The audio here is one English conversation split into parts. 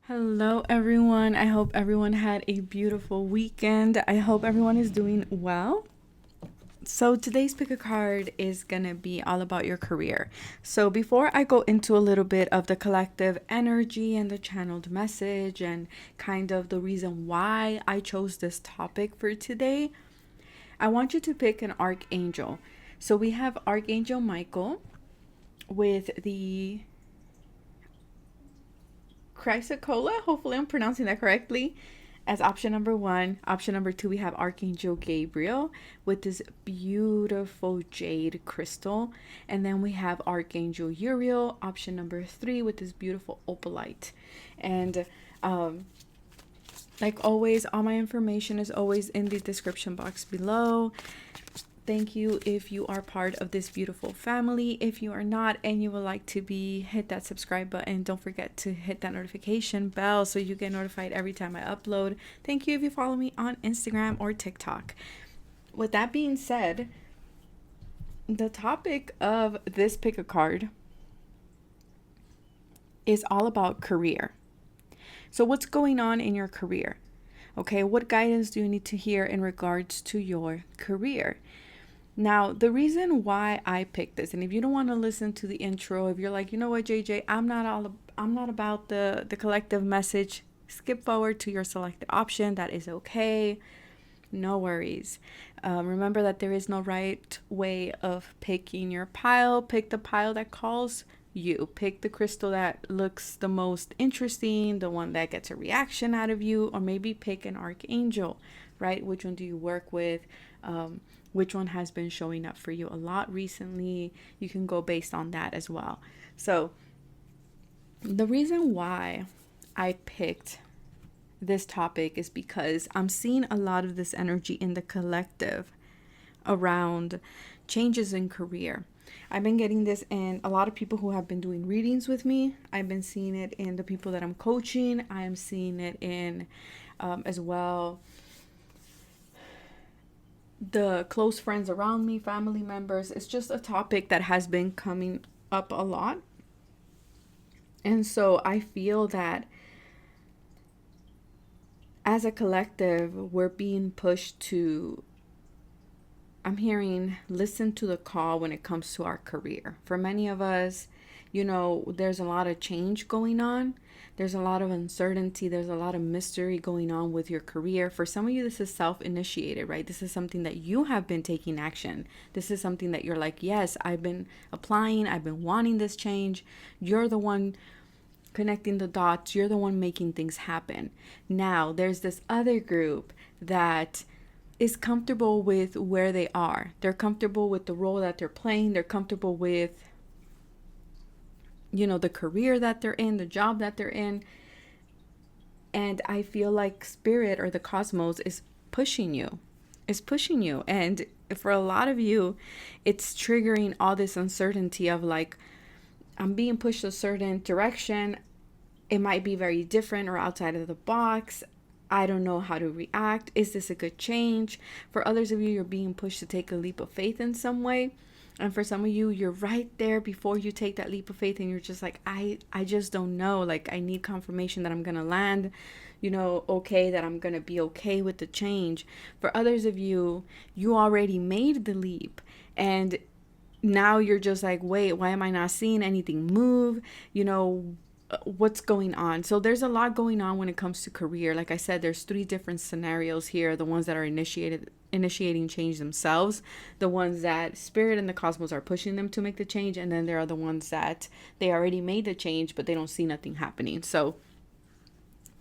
Hello, everyone. I hope everyone had a beautiful weekend. I hope everyone is doing well. So, today's pick a card is going to be all about your career. So, before I go into a little bit of the collective energy and the channeled message and kind of the reason why I chose this topic for today, I want you to pick an archangel. So, we have Archangel Michael with the Chrysocolla. Hopefully, I'm pronouncing that correctly. As option number one. Option number two, we have Archangel Gabriel with this beautiful jade crystal. And then we have Archangel Uriel, option number three, with this beautiful opalite. And like always, all my information is always in the description box below. Thank you if you are part of this beautiful family. If you are not and you would like to be, hit that subscribe button. Don't forget to hit that notification bell so you get notified every time I upload. Thank you if you follow me on Instagram or TikTok. With that being said, the topic of this pick a card is all about career. So what's going on in your career? Okay, what guidance do you need to hear in regards to your career? Now, the reason why I picked this, and if you don't want to listen to the intro, if you're like, you know what, JJ, I'm not about the collective message, skip forward to your selected option. That is okay. No worries. Remember that there is no right way of picking your pile. Pick the pile that calls you. Pick the crystal that looks the most interesting, the one that gets a reaction out of you, or maybe pick an archangel, right? Which one do you work with? Which one has been showing up for you a lot recently? You can go based on that as well. So the reason why I picked this topic is because I'm seeing a lot of this energy in the collective around changes in career. I've been getting this in a lot of people who have been doing readings with me. I've been seeing it in the people that I'm coaching. I am seeing it in as well the close friends around me, family members. It's just a topic that has been coming up a lot. And so I feel that as a collective, we're being pushed to, I'm hearing, listen to the call when it comes to our career. For many of us, there's a lot of change going on. There's a lot of uncertainty. There's a lot of mystery going on with your career. For some of you, this is self-initiated, right? This is something that you have been taking action. This is something that you're like, yes, I've been applying. I've been wanting this change. You're the one connecting the dots. You're the one making things happen. Now, there's this other group that is comfortable with where they are. They're comfortable with the role that they're playing. They're comfortable with the career that they're in, the job that they're in. And I feel like spirit or the cosmos is pushing you. And for a lot of you, it's triggering all this uncertainty of like, I'm being pushed a certain direction. It might be very different or outside of the box. I don't know how to react. Is this a good change? For others of you, you're being pushed to take a leap of faith in some way. And for some of you, you're right there before you take that leap of faith and you're just like, I just don't know. Like, I need confirmation that I'm going to land, okay, that I'm going to be okay with the change. For others of you, you already made the leap and now you're just like, wait, why am I not seeing anything move? What's going on? So there's a lot going on when it comes to career. Like I said, there's three different scenarios here. The ones that are initiating change themselves, the ones that spirit and the cosmos are pushing them to make the change, and then there are the ones that they already made the change but they don't see nothing happening. So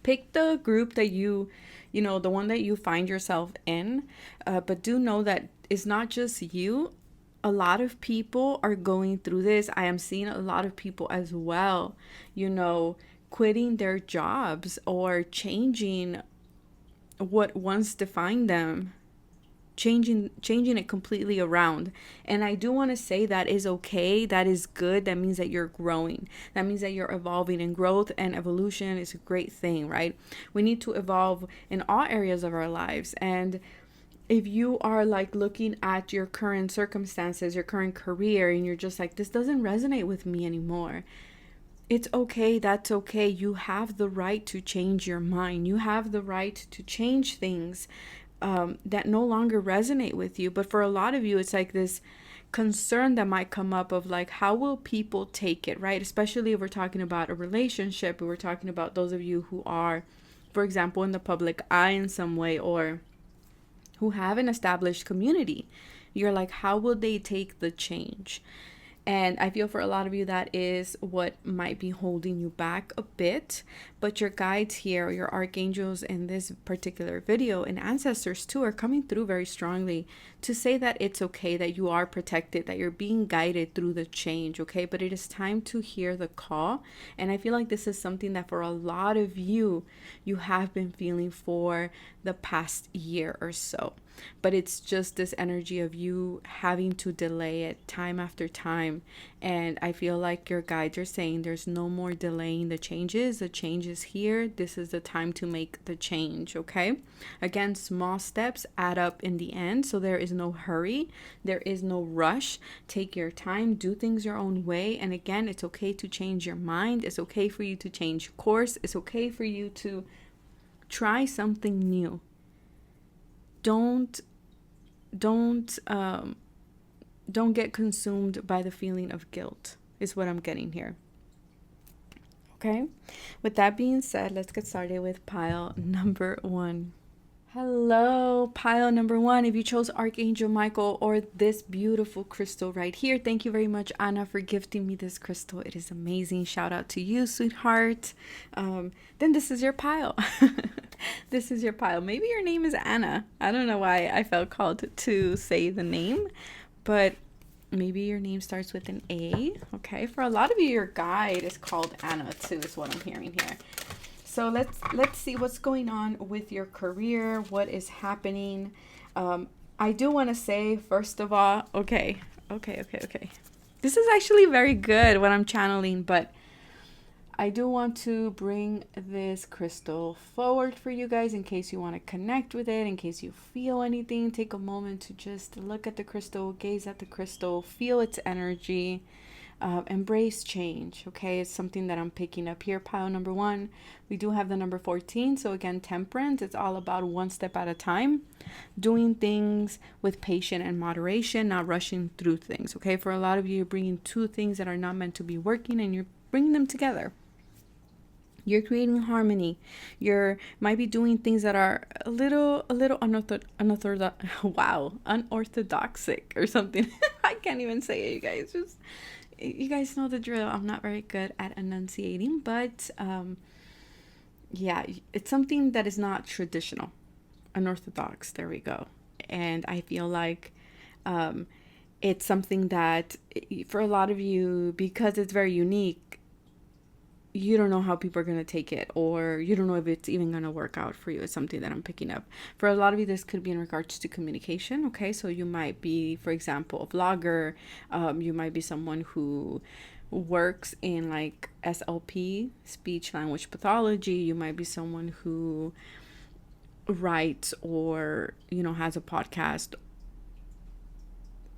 pick the group that the one that you find yourself in, but do know that it's not just you. A lot of people are going through this. I am seeing a lot of people as well, quitting their jobs or changing what once defined them, changing it completely around. And I do want to say that is okay. That is good. That means that you're growing. That means that you're evolving, and growth and evolution is a great thing, right? We need to evolve in all areas of our lives. And if you are like looking at your current circumstances, your current career, and you're just like, this doesn't resonate with me anymore, It's okay. That's okay. You have the right to change your mind. You have the right to change things that no longer resonate with you. But for a lot of you, it's like this concern that might come up of like, how will people take it, right? Especially if we're talking about a relationship, if we're talking about those of you who are, for example, in the public eye in some way, or who have an established community. You're like, how will they take the change? And I feel for a lot of you, that is what might be holding you back a bit. But your guides here, your archangels in this particular video, and ancestors too, are coming through very strongly to say that it's okay, that you are protected, that you're being guided through the change, okay? But it is time to hear the call. And I feel like this is something that for a lot of you, you have been feeling for the past year or so. But it's just this energy of you having to delay it time after time. And I feel like your guides are saying there's no more delaying the changes. The change is here. This is the time to make the change, okay? Again, small steps add up in the end. So there is no hurry. There is no rush. Take your time. Do things your own way. And again, it's okay to change your mind. It's okay for you to change course. It's okay for you to try something new. Don't get consumed by the feeling of guilt, is what I'm getting here. Okay, with that being said, let's get started with pile number 1. Hello, pile number 1. If you chose Archangel Michael or this beautiful crystal right here, thank you very much, Anna, for gifting me this crystal. It is amazing. Shout out to you, sweetheart. Then this is your pile. This is your pile. Maybe your name is Anna. I don't know why I felt called to say the name, but maybe your name starts with an A. Okay, for a lot of you, your guide is called Anna too, is what I'm hearing here. So let's see what's going on with your career. What is happening? I do want to say, first of all, okay. This is actually very good what I'm channeling, but I do want to bring this crystal forward for you guys in case you want to connect with it, in case you feel anything. Take a moment to just look at the crystal, gaze at the crystal, feel its energy, embrace change, okay? It's something that I'm picking up here. Pile number 1, we do have the number 14. So again, temperance, it's all about one step at a time, doing things with patience and moderation, not rushing through things, okay? For a lot of you, you're bringing two things that are not meant to be working and you're bringing them together. You're creating harmony. You might be doing things that are a little unorthodoxic or something. I can't even say it, you guys. You guys know the drill. I'm not very good at enunciating, but yeah, it's something that is not traditional, unorthodox. There we go. And I feel like it's something that for a lot of you, because it's very unique, you don't know how people are going to take it, or you don't know if it's even going to work out for you. It's something that I'm picking up. For a lot of you, this could be in regards to communication, okay? So you might be, for example, a vlogger. You might be someone who works in like SLP, speech language pathology. You might be someone who writes or, has a podcast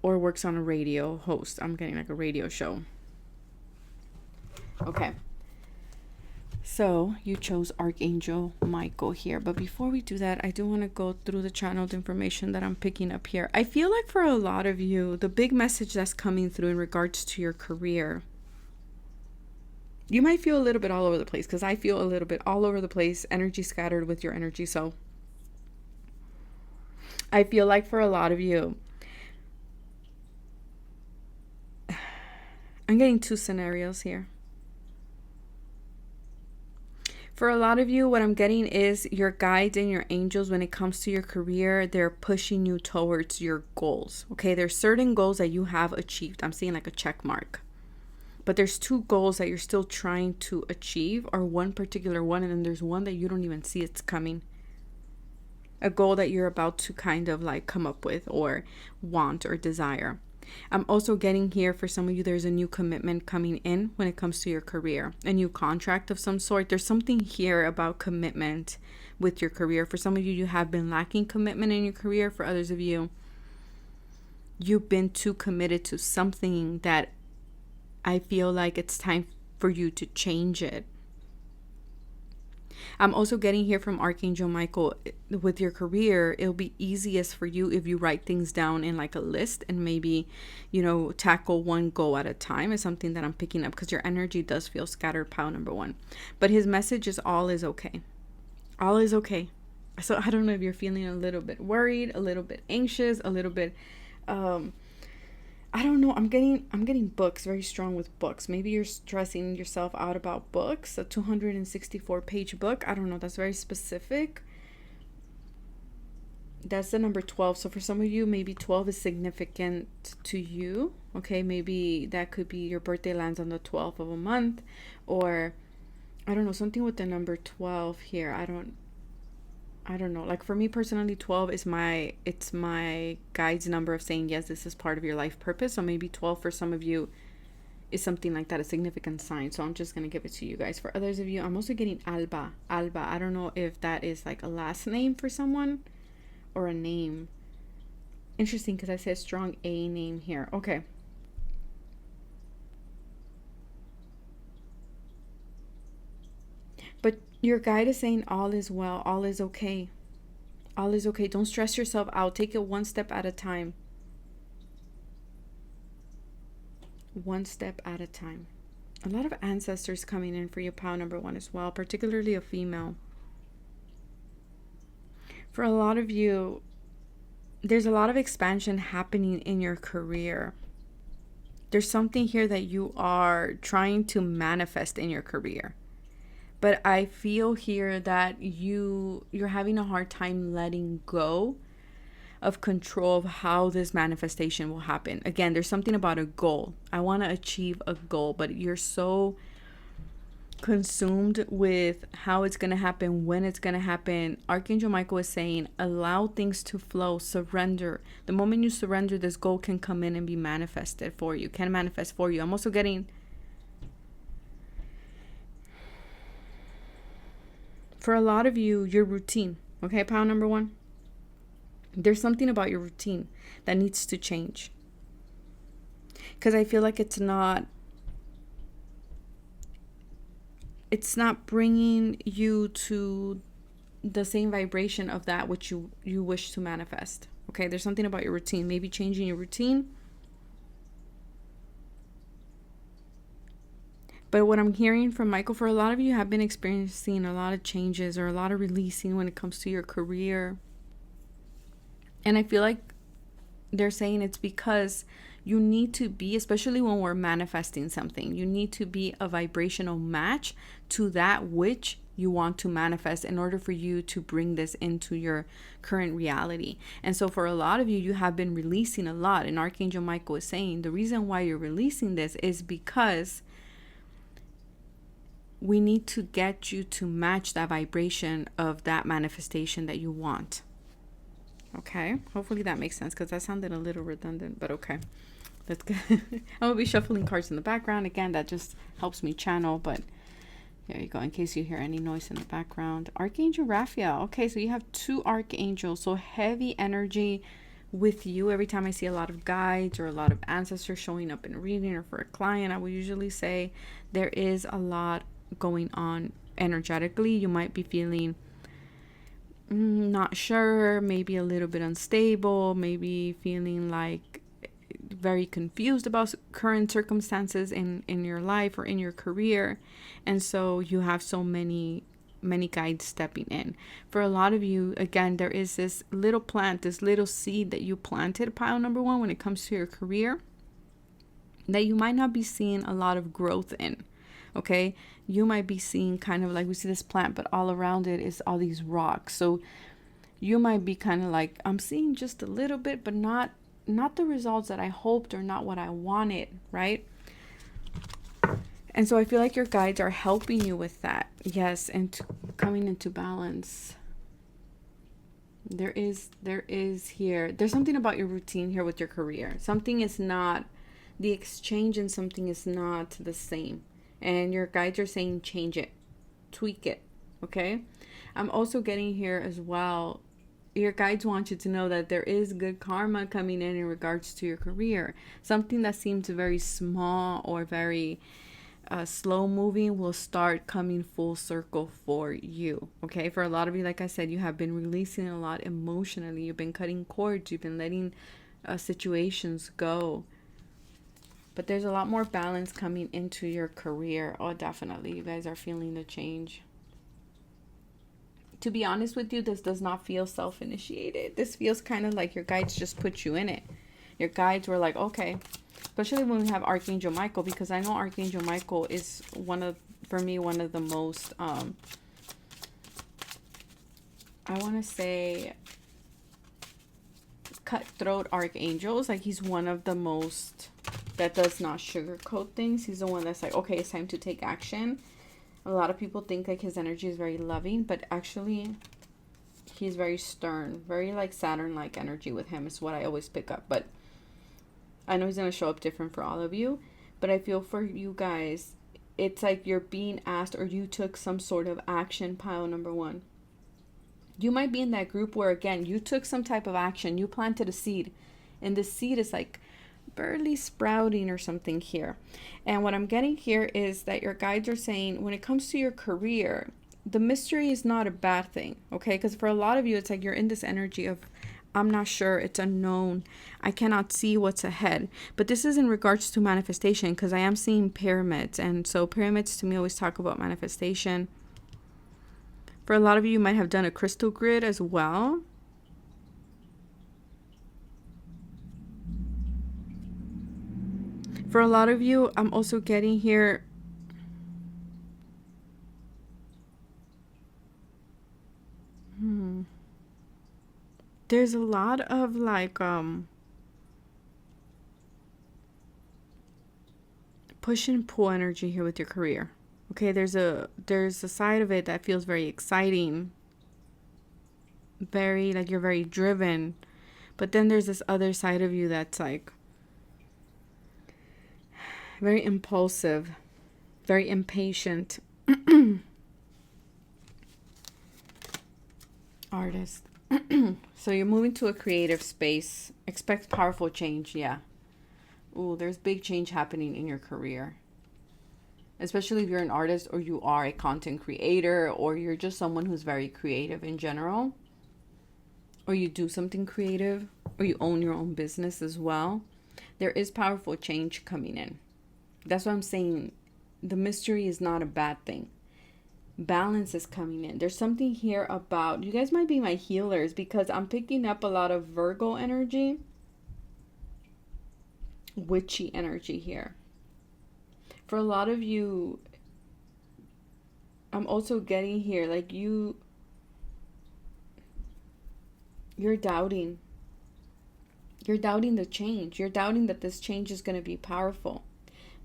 or works on a radio host. I'm getting like a radio show. Okay. So you chose Archangel Michael here. But before we do that, I do want to go through the channeled information that I'm picking up here. I feel like for a lot of you, the big message that's coming through in regards to your career, you might feel a little bit all over the place, because I feel a little bit all over the place, energy scattered with your energy. So I feel like for a lot of you, I'm getting two scenarios here. For a lot of you, what I'm getting is your guides and your angels, when it comes to your career, they're pushing you towards your goals. Okay, there's certain goals that you have achieved. I'm seeing like a check mark. But there's two goals that you're still trying to achieve, or one particular one, and then there's one that you don't even see it's coming. A goal that you're about to kind of like come up with or want or desire. I'm also getting here for some of you, there's a new commitment coming in when it comes to your career, a new contract of some sort. There's something here about commitment with your career. For some of you, you have been lacking commitment in your career. For others of you, you've been too committed to something that I feel like it's time for you to change it. I'm also getting here from Archangel Michael, with your career, it'll be easiest for you if you write things down in like a list and maybe, tackle one goal at a time is something that I'm picking up, because your energy does feel scattered, pile number 1. But his message is all is okay. All is okay. So I don't know if you're feeling a little bit worried, a little bit anxious, a little bit, I don't know. I'm getting books, very strong with books. Maybe you're stressing yourself out about books, a 264-page book. I don't know. That's very specific. That's the number 12. So for some of you, maybe 12 is significant to you. Okay, maybe that could be your birthday lands on the 12th of a month, or I don't know, something with the number 12 here. I don't know. Like for me personally, 12 is my guide's number of saying, yes, this is part of your life purpose. So maybe 12 for some of you is something like that, a significant sign. So I'm just going to give it to you guys. For others of you, I'm also getting Alba. I don't know if that is like a last name for someone or a name. Interesting, because I said strong A name here. Okay. But your guide is saying all is well, all is okay. All is okay. Don't stress yourself out. Take it one step at a time. One step at a time. A lot of ancestors coming in for your pile number 1 as well, particularly a female. For a lot of you, there's a lot of expansion happening in your career. There's something here that you are trying to manifest in your career. But I feel here that you're having a hard time letting go of control of how this manifestation will happen. Again, there's something about a goal. I want to achieve a goal, but you're so consumed with how it's going to happen, when it's going to happen. Archangel Michael is saying, allow things to flow, surrender. The moment you surrender, this goal can come in and be manifested for you, can manifest for you. I'm also getting, for a lot of you, your routine. Okay, pile number 1. There's something about your routine that needs to change. Because I feel like it's not bringing you to the same vibration of that which you wish to manifest. Okay, there's something about your routine. Maybe changing your routine. But what I'm hearing from Michael, for a lot of you have been experiencing a lot of changes or a lot of releasing when it comes to your career. And I feel like they're saying it's because you need to be, especially when we're manifesting something, you need to be a vibrational match to that which you want to manifest in order for you to bring this into your current reality. And so for a lot of you, you have been releasing a lot. And Archangel Michael is saying the reason why you're releasing this is because we need to get you to match that vibration of that manifestation that you want. Okay, hopefully that makes sense, because that sounded a little redundant, but okay. That's good. I'm gonna be shuffling cards in the background. Again, that just helps me channel, but there you go, in case you hear any noise in the background. Archangel Raphael. Okay, so you have 2 archangels, so heavy energy with you. Every time I see a lot of guides or a lot of ancestors showing up in a reading or for a client, I will usually say there is a lot going on energetically. You might be feeling not sure, maybe a little bit unstable, maybe feeling like very confused about current circumstances in your life or in your career. And so you have so many guides stepping in. For a lot of you, again, there is this little plant, this little seed that you planted, pile number 1, when it comes to your career, that you might not be seeing a lot of growth in. Okay, you might be seeing kind of like, we see this plant, but all around it is all these rocks. So you might be kind of like, I'm seeing just a little bit, but not the results that I hoped or not what I wanted, right? And so I feel like your guides are helping you with that. Yes, and coming into balance. There is here, there's something about your routine here with your career. Something is not the exchange and something is not the same. And your guides are saying change it, tweak it, okay? I'm also getting here as well, your guides want you to know that there is good karma coming in regards to your career. Something that seems very small or very slow moving will start coming full circle for you. Okay, for a lot of you, like I said, you have been releasing a lot emotionally. You've been cutting cords. You've been letting situations go. But there's a lot more balance coming into your career. Oh, definitely. You guys are feeling the change. To be honest with you, this does not feel self-initiated. This feels kind of like your guides just put you in it. Your guides were like, okay. Especially when we have Archangel Michael, because I know Archangel Michael is for me, one of the most, I want to say, cutthroat archangels. Like, he's one of the most that does not sugarcoat things. He's the one that's like, okay, it's time to take action. A lot of people think like his energy is very loving, but actually he's very stern, very like Saturn-like energy with him is what I always pick up. But I know he's going to show up different for all of you, but I feel for you guys, it's like you're being asked, or you took some sort of action, pile number one. You might be in that group where, again, you took some type of action. You planted a seed, and the seed is like barely sprouting or something here. And what I'm getting here is that your guides are saying, when it comes to your career, the mystery is not a bad thing, okay? Because for a lot of you, it's like you're in this energy of, I'm not sure, it's unknown, I cannot see what's ahead. But this is in regards to manifestation, because I am seeing pyramids, and so pyramids to me always talk about manifestation. For a lot of you, you might have done a crystal grid as well. For a lot of you, I'm also getting here, there's a lot of like push and pull energy here with your career. Okay, there's a side of it that feels very exciting, very like you're very driven, but then there's this other side of you that's like very impulsive, very impatient. Artist. So you're moving to a creative space. Expect powerful change. Yeah. Ooh, there's big change happening in your career. Especially if you're an artist, or you are a content creator, or you're just someone who's very creative in general, or you do something creative, or you own your own business as well. There is powerful change coming in. That's what I'm saying. The mystery is not a bad thing. Balance is coming in. There's something here about, you guys might be my healers, because I'm picking up a lot of Virgo energy, witchy energy here. For a lot of you, I'm also getting here like you're doubting. You're doubting the change. You're doubting that this change is going to be powerful.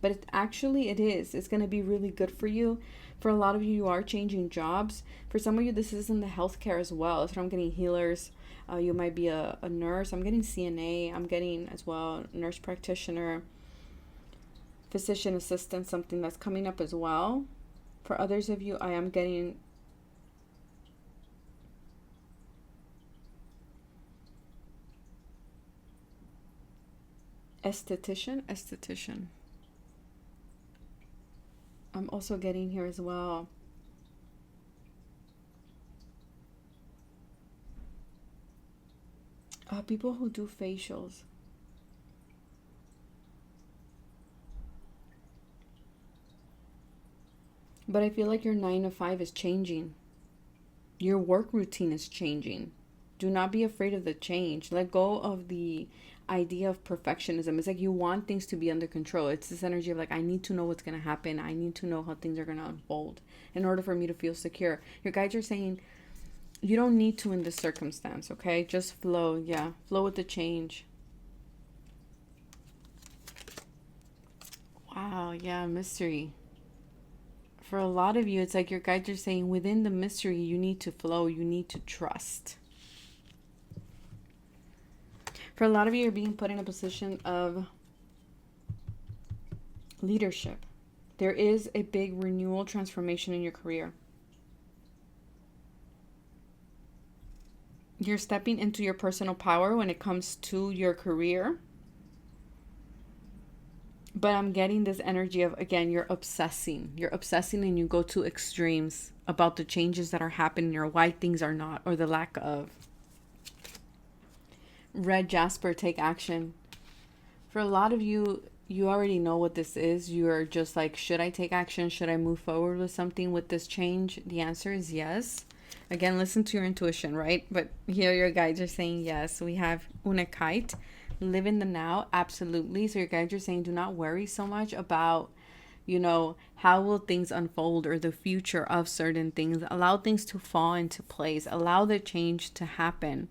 But it is. It's going to be really good for you. For a lot of you, you are changing jobs. For some of you, this is in the healthcare as well. So I'm getting healers. You might be a nurse. I'm getting CNA. I'm getting as well nurse practitioner, physician assistant, something that's coming up as well. For others of you, I am getting esthetician. I'm also getting here as well. People who do facials. But I feel like your 9 to 5 is changing. Your work routine is changing. Do not be afraid of the change. Let go of the idea of perfectionism. It's like you want things to be under control. It's this energy of like, I need to know what's going to happen. I need to know how things are going to unfold in order for me to feel secure. Your guides are saying you don't need to in this circumstance, okay? Just flow. Yeah, flow with the change. Wow, yeah, mystery. For a lot of you, it's like your guides are saying within the mystery, you need to flow. You need to trust. For a lot of you, you're being put in a position of leadership. There is a big renewal transformation in your career. You're stepping into your personal power when it comes to your career. But I'm getting this energy of, again, you're obsessing. You're obsessing and you go to extremes about the changes that are happening or why things are not, or the lack of. Red Jasper, take action. For a lot of you, you already know what this is. You're just like, should I take action? Should I move forward with something with this change? The answer is yes. Again, listen to your intuition, right? But here your guides are saying yes. We have Unakite, live in the now, absolutely. So your guides are saying do not worry so much about, how will things unfold or the future of certain things. Allow things to fall into place. Allow the change to happen.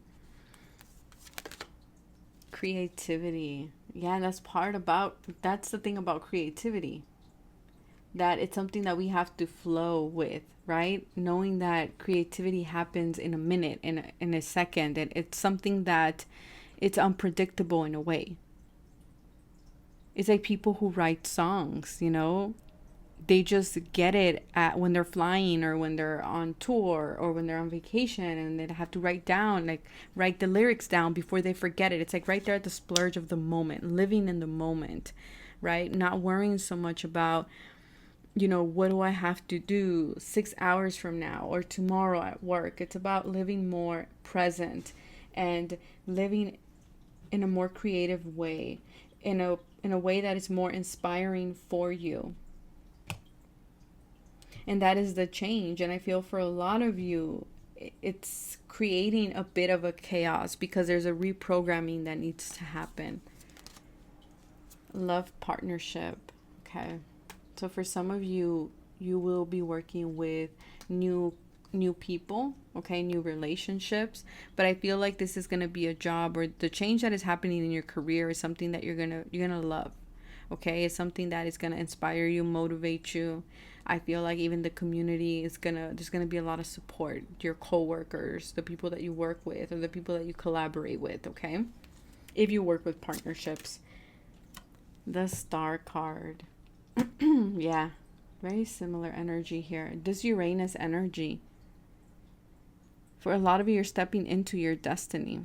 Creativity. Yeah, that's the thing about creativity. That it's something that we have to flow with, right? Knowing that creativity happens in a minute, in a second, and it's something that it's unpredictable in a way. It's like people who write songs, they just get it at when they're flying or when they're on tour or when they're on vacation, and they have to write the lyrics down before they forget it. It's like right there at the splurge of the moment, living in the moment, right? Not worrying so much about, what do I have to do 6 hours from now or tomorrow at work. It's about living more present and living in a more creative way, in a way that is more inspiring for you. And that is the change. And I feel for a lot of you, it's creating a bit of a chaos because there's a reprogramming that needs to happen. Love partnership. Okay. So for some of you, you will be working with new people, okay, new relationships. But I feel like this is going to be a job, or the change that is happening in your career is something that you're going to love. Okay? It's something that is going to inspire you, motivate you. I feel like even the community there's going to be a lot of support. Your coworkers, the people that you work with, or the people that you collaborate with, okay? If you work with partnerships. The Star card. Yeah, very similar energy here. This Uranus energy. For a lot of you, you're stepping into your destiny.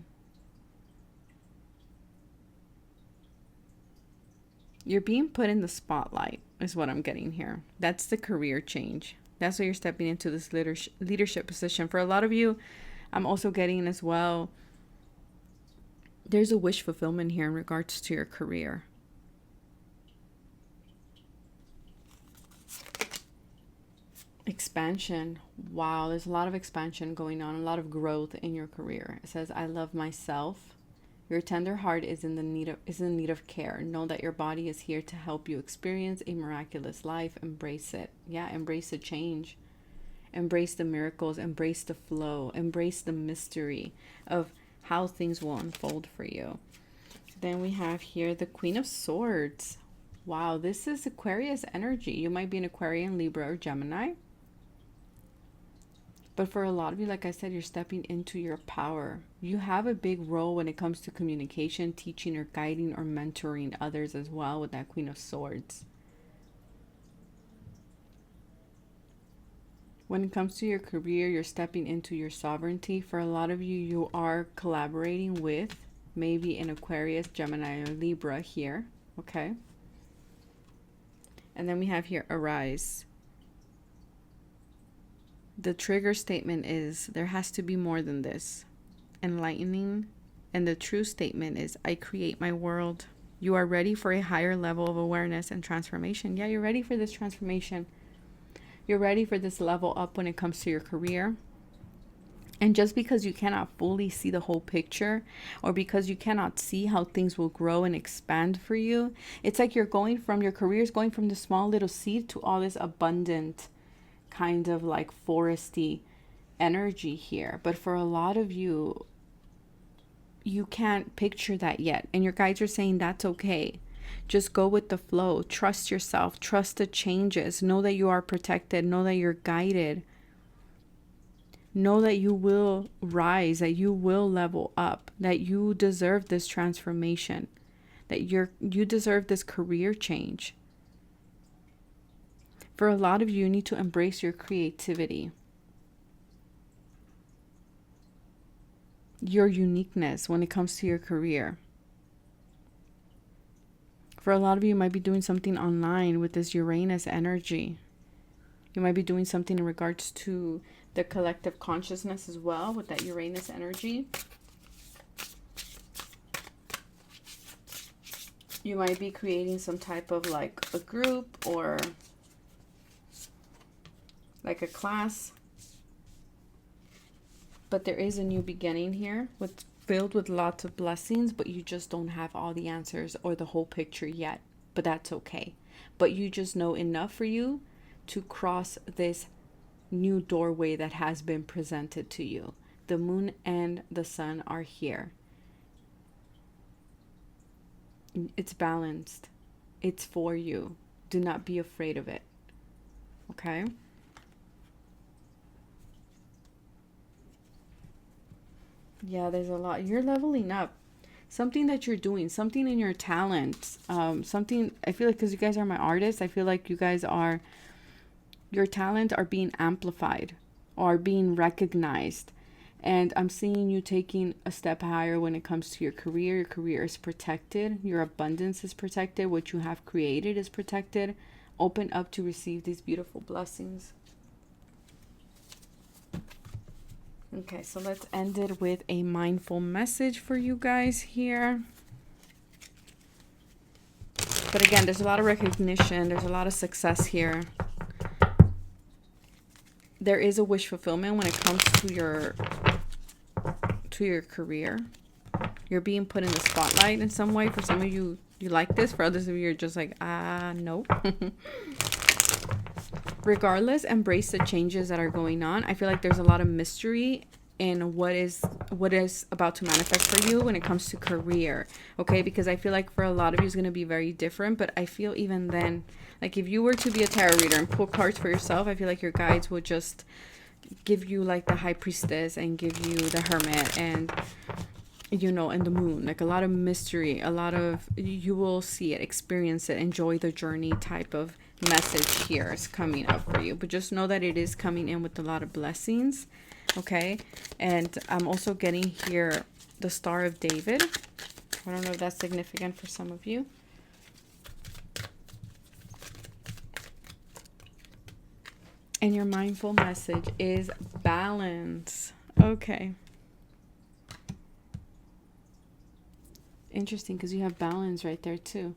You're being put in the spotlight is what I'm getting here. That's the career change. That's why you're stepping into this leadership position. For a lot of you, I'm also getting as well, there's a wish fulfillment here in regards to your career. Expansion. Wow, there's a lot of expansion going on, a lot of growth in your career. It says, I love myself. Your tender heart is in need of care. Know that your body is here to help you experience a miraculous life. Embrace it. Yeah, embrace the change. Embrace the miracles. Embrace the flow. Embrace the mystery of how things will unfold for you. Then we have here the Queen of Swords. Wow, this is Aquarius energy. You might be an Aquarian, Libra, or Gemini. But for a lot of you, like I said, you're stepping into your power. You have a big role when it comes to communication, teaching or guiding or mentoring others as well with that Queen of Swords. When it comes to your career, you're stepping into your sovereignty. For a lot of you, you are collaborating with maybe an Aquarius, Gemini, or Libra here. Okay. And then we have here, arise. The trigger statement is, there has to be more than this. Enlightening. And the true statement is, I create my world. You are ready for a higher level of awareness and transformation. Yeah, you're ready for this transformation. You're ready for this level up when it comes to your career. And just because you cannot fully see the whole picture, or because you cannot see how things will grow and expand for you, it's like your career is going from the small little seed to all this abundant kind of like foresty energy here. But for a lot of you, you can't picture that yet. And your guides are saying that's okay. Just go with the flow. Trust yourself. Trust the changes. Know that you are protected. Know that you're guided. Know that you will rise, that you will level up, that you deserve this transformation, that you deserve this career change. For a lot of you, you need to embrace your creativity, your uniqueness when it comes to your career. For a lot of you, you might be doing something online with this Uranus energy. You might be doing something in regards to the collective consciousness as well with that Uranus energy. You might be creating some type of like a group or like a class. But there is a new beginning here with filled with lots of blessings, but you just don't have all the answers or the whole picture yet. But that's okay. But you just know enough for you to cross this new doorway that has been presented to you. The moon and the sun are here. It's balanced. It's for you. Do not be afraid of it. Okay? Yeah, there's a lot. You're leveling up. Something that you're doing, something in your talent, something, I feel like because you guys are my artists, I feel like you guys are, your talent are being amplified or being recognized. And I'm seeing you taking a step higher when it comes to your career. Your career is protected. Your abundance is protected. What you have created is protected. Open up to receive these beautiful blessings. Okay, so let's end it with a mindful message for you guys here. But again, there's a lot of recognition. There's a lot of success here. There is a wish fulfillment when it comes to your career. You're being put in the spotlight in some way. For some of you, you like this. For others of you, you're just like, no. Regardless, embrace the changes that are going on. I feel like there's a lot of mystery in what is about to manifest for you when it comes to career. Okay, because I feel like for a lot of you it's going to be very different, but I feel even then, like if you were to be a tarot reader and pull cards for yourself, I feel like your guides would just give you like the High Priestess and give you the Hermit and and the Moon, like a lot of mystery, a lot of, you will see it, experience it, enjoy the journey type of message here is coming up for you. But just know that it is coming in with a lot of blessings. Okay, and I'm also getting here the Star of David. I don't know if that's significant for some of you. And your mindful message is balance. Okay. Interesting, because you have balance right there too.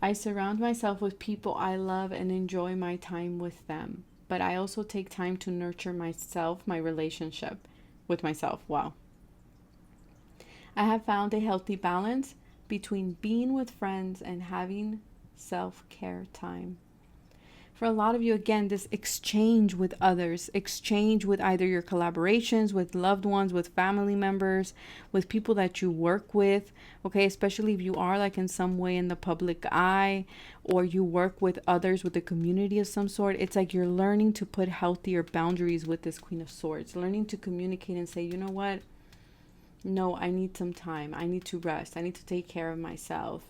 I surround myself with people I love and enjoy my time with them. But I also take time to nurture myself, my relationship with myself. Wow. I have found a healthy balance between being with friends and having self-care time. For a lot of you, again, this exchange with others, exchange with either your collaborations, with loved ones, with family members, with people that you work with, okay, especially if you are like in some way in the public eye or you work with others with a community of some sort. It's like you're learning to put healthier boundaries with this Queen of Swords, learning to communicate and say, you know what? No, I need some time. I need to rest. I need to take care of myself.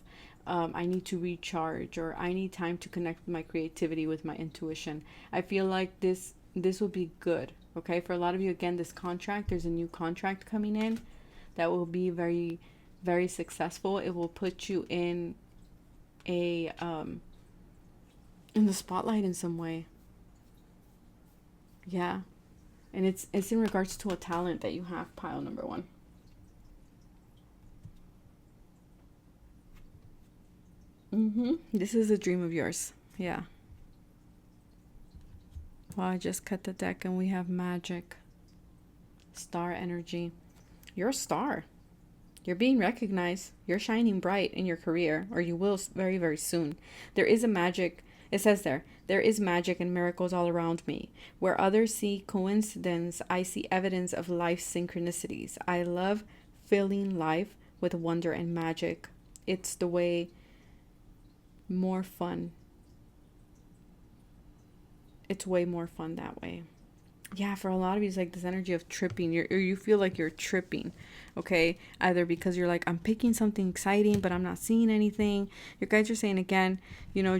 I need to recharge, or I need time to connect with my creativity, with my intuition. I feel like this will be good. Okay, for a lot of you, again, this contract, there's a new contract coming in that will be very, very successful. It will put you in a in the spotlight in some way. Yeah, and it's in regards to a talent that you have, pile number one. This is a dream of yours. Yeah. Well, I just cut the deck and we have magic. Star energy. You're a star. You're being recognized. You're shining bright in your career, or you will very, very soon. There is a magic. It says there is magic and miracles all around me. Where others see coincidence, I see evidence of life's synchronicities. I love filling life with wonder and magic. It's the way more fun. It's way more fun that way. Yeah, for a lot of you, it's like this energy of tripping. You feel like you're tripping, okay? Either because you're like, I'm picking something exciting, but I'm not seeing anything. Your guides are saying, again,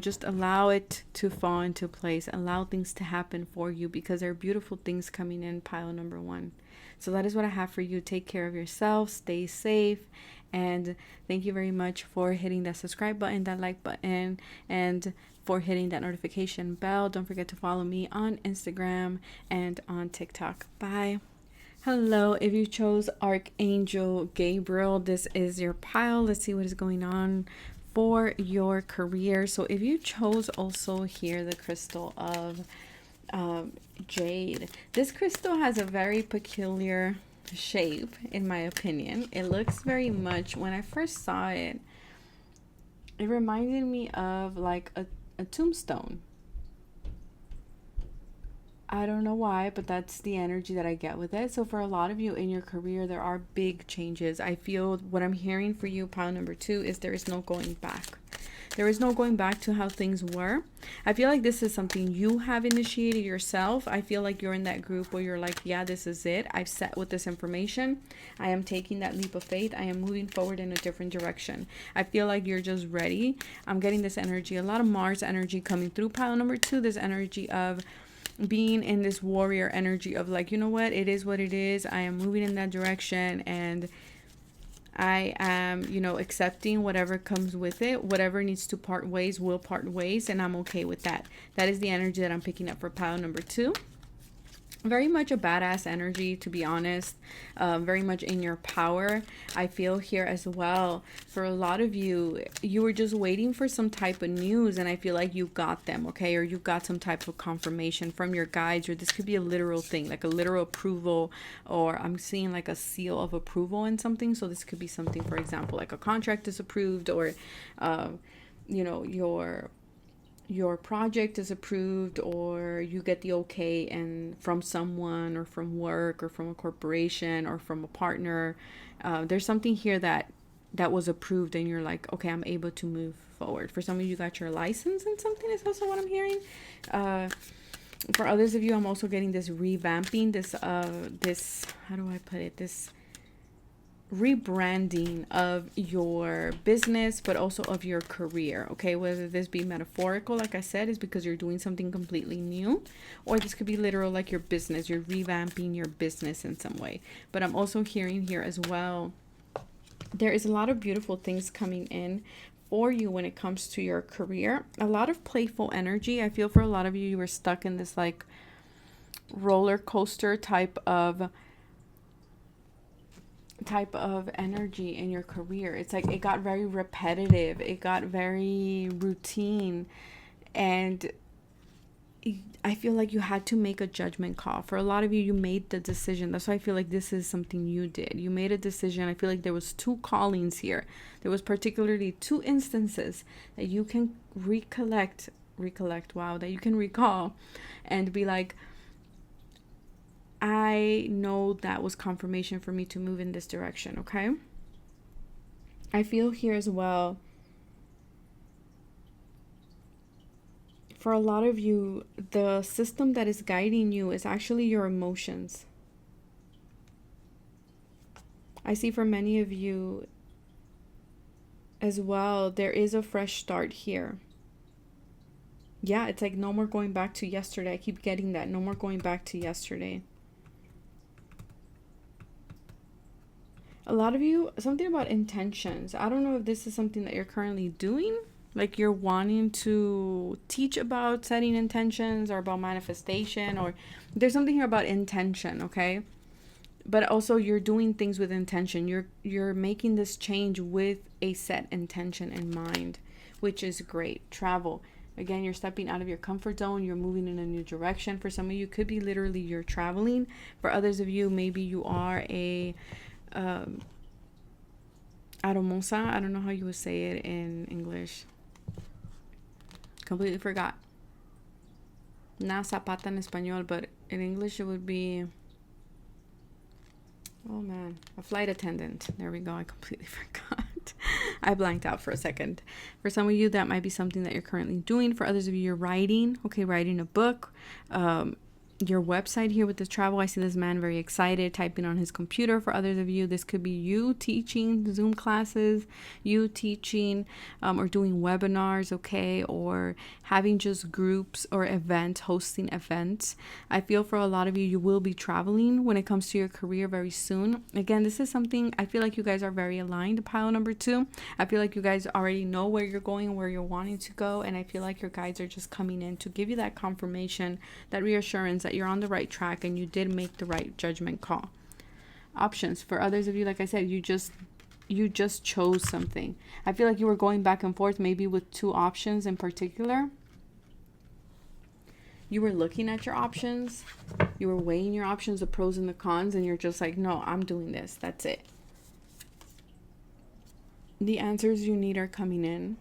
just allow it to fall into place. Allow things to happen for you, because there are beautiful things coming in, pile number one. So that is what I have for you. Take care of yourself. Stay safe. And thank you very much for hitting that subscribe button, that like button, and for hitting that notification bell. Don't forget to follow me on Instagram and on TikTok. Bye. Hello, if you chose Archangel Gabriel, this is your pile. Let's see what is going on for your career. So if you chose also here the crystal of jade, this crystal has a very peculiar shape, in my opinion. It looks very much, when I first saw it, it reminded me of like a tombstone. I don't know why, but that's the energy that I get with it. So for a lot of you in your career, there are big changes. I feel what I'm hearing for you, pile number 2, is there is no going back. There is no going back to how things were. I feel like this is something you have initiated yourself. I feel like you're in that group where you're like, yeah, this is it. I've set with this information. I am taking that leap of faith. I am moving forward in a different direction. I feel like you're just ready. I'm getting this energy, a lot of Mars energy coming through pile number 2. This energy of being in this warrior energy of like, you know what, it is what it is. I am moving in that direction, and I am, you know, accepting whatever comes with it. Whatever needs to part ways will part ways, and I'm okay with that. That is the energy that I'm picking up for pile number 2. Very much a badass energy, to be honest. Very much in your power. I feel here as well, for a lot of you, you were just waiting for some type of news, and I feel like you got them, okay? Or you got some type of confirmation from your guides, or this could be a literal thing, like a literal approval, or I'm seeing like a seal of approval in something. So this could be something, for example, like a contract is approved, or you know, your project is approved, or you get the okay and from someone, or from work, or from a corporation, or from a partner. There's something here that was approved, and you're like, okay, I'm able to move forward. For some of you, got your license and something is also what I'm hearing. For others of you, I'm also getting this revamping, this how do I put it, this rebranding of your business, but also of your career, okay? Whether this be metaphorical, like I said, is because you're doing something completely new, or this could be literal, like your business, you're revamping your business in some way. But I'm also hearing here as well, there is a lot of beautiful things coming in for you when it comes to your career. A lot of playful energy. I feel for a lot of you, you were stuck in this like roller coaster type of energy in your career. It's like it got very repetitive, it got very routine, and I feel like you had to make a judgment call. For a lot of you, you made the decision. That's why I feel like this is something you did. You made a decision. I feel like there was 2 callings here. There was particularly 2 instances that you can recollect, wow, that you can recall and be like, I know that was confirmation for me to move in this direction, okay? I feel here as well, for a lot of you, the system that is guiding you is actually your emotions. I see for many of you as well, there is a fresh start here. Yeah, it's like no more going back to yesterday. I keep getting that. No more going back to yesterday. A lot of you, something about intentions. I don't know if this is something that you're currently doing. Like you're wanting to teach about setting intentions, or about manifestation, or there's something here about intention, okay? But also you're doing things with intention. You're making this change with a set intention in mind, which is great. Travel. Again, you're stepping out of your comfort zone. You're moving in a new direction. For some of you, could be literally you're traveling. For others of you, maybe you are a aromosa. I don't know how you would say it in English. Completely forgot. Na zapata en español, but in English it would be, oh man, a flight attendant. There we go. I completely forgot. I blanked out for a second. For some of you, that might be something that you're currently doing. For others of you, you're writing. Okay, writing a book. your website here with the travel. I see this man very excited typing on his computer. For others of you, this could be you teaching Zoom classes, you teaching or doing webinars, okay, or having just groups or events, hosting events. I feel for a lot of you, you will be traveling when it comes to your career very soon. Again, this is something I feel like you guys are very aligned. Pile number 2, I feel like you guys already know where you're going, where you're wanting to go, and I feel like your guides are just coming in to give you that confirmation, that reassurance that you're on the right track and you did make the right judgment call. Options for others of you, like I said, you just chose something. I feel like you were going back and forth, maybe with 2 options in particular. You were looking at your options, you were weighing your options, the pros and the cons, and you're just like, no, I'm doing this, that's it. The answers you need are coming in.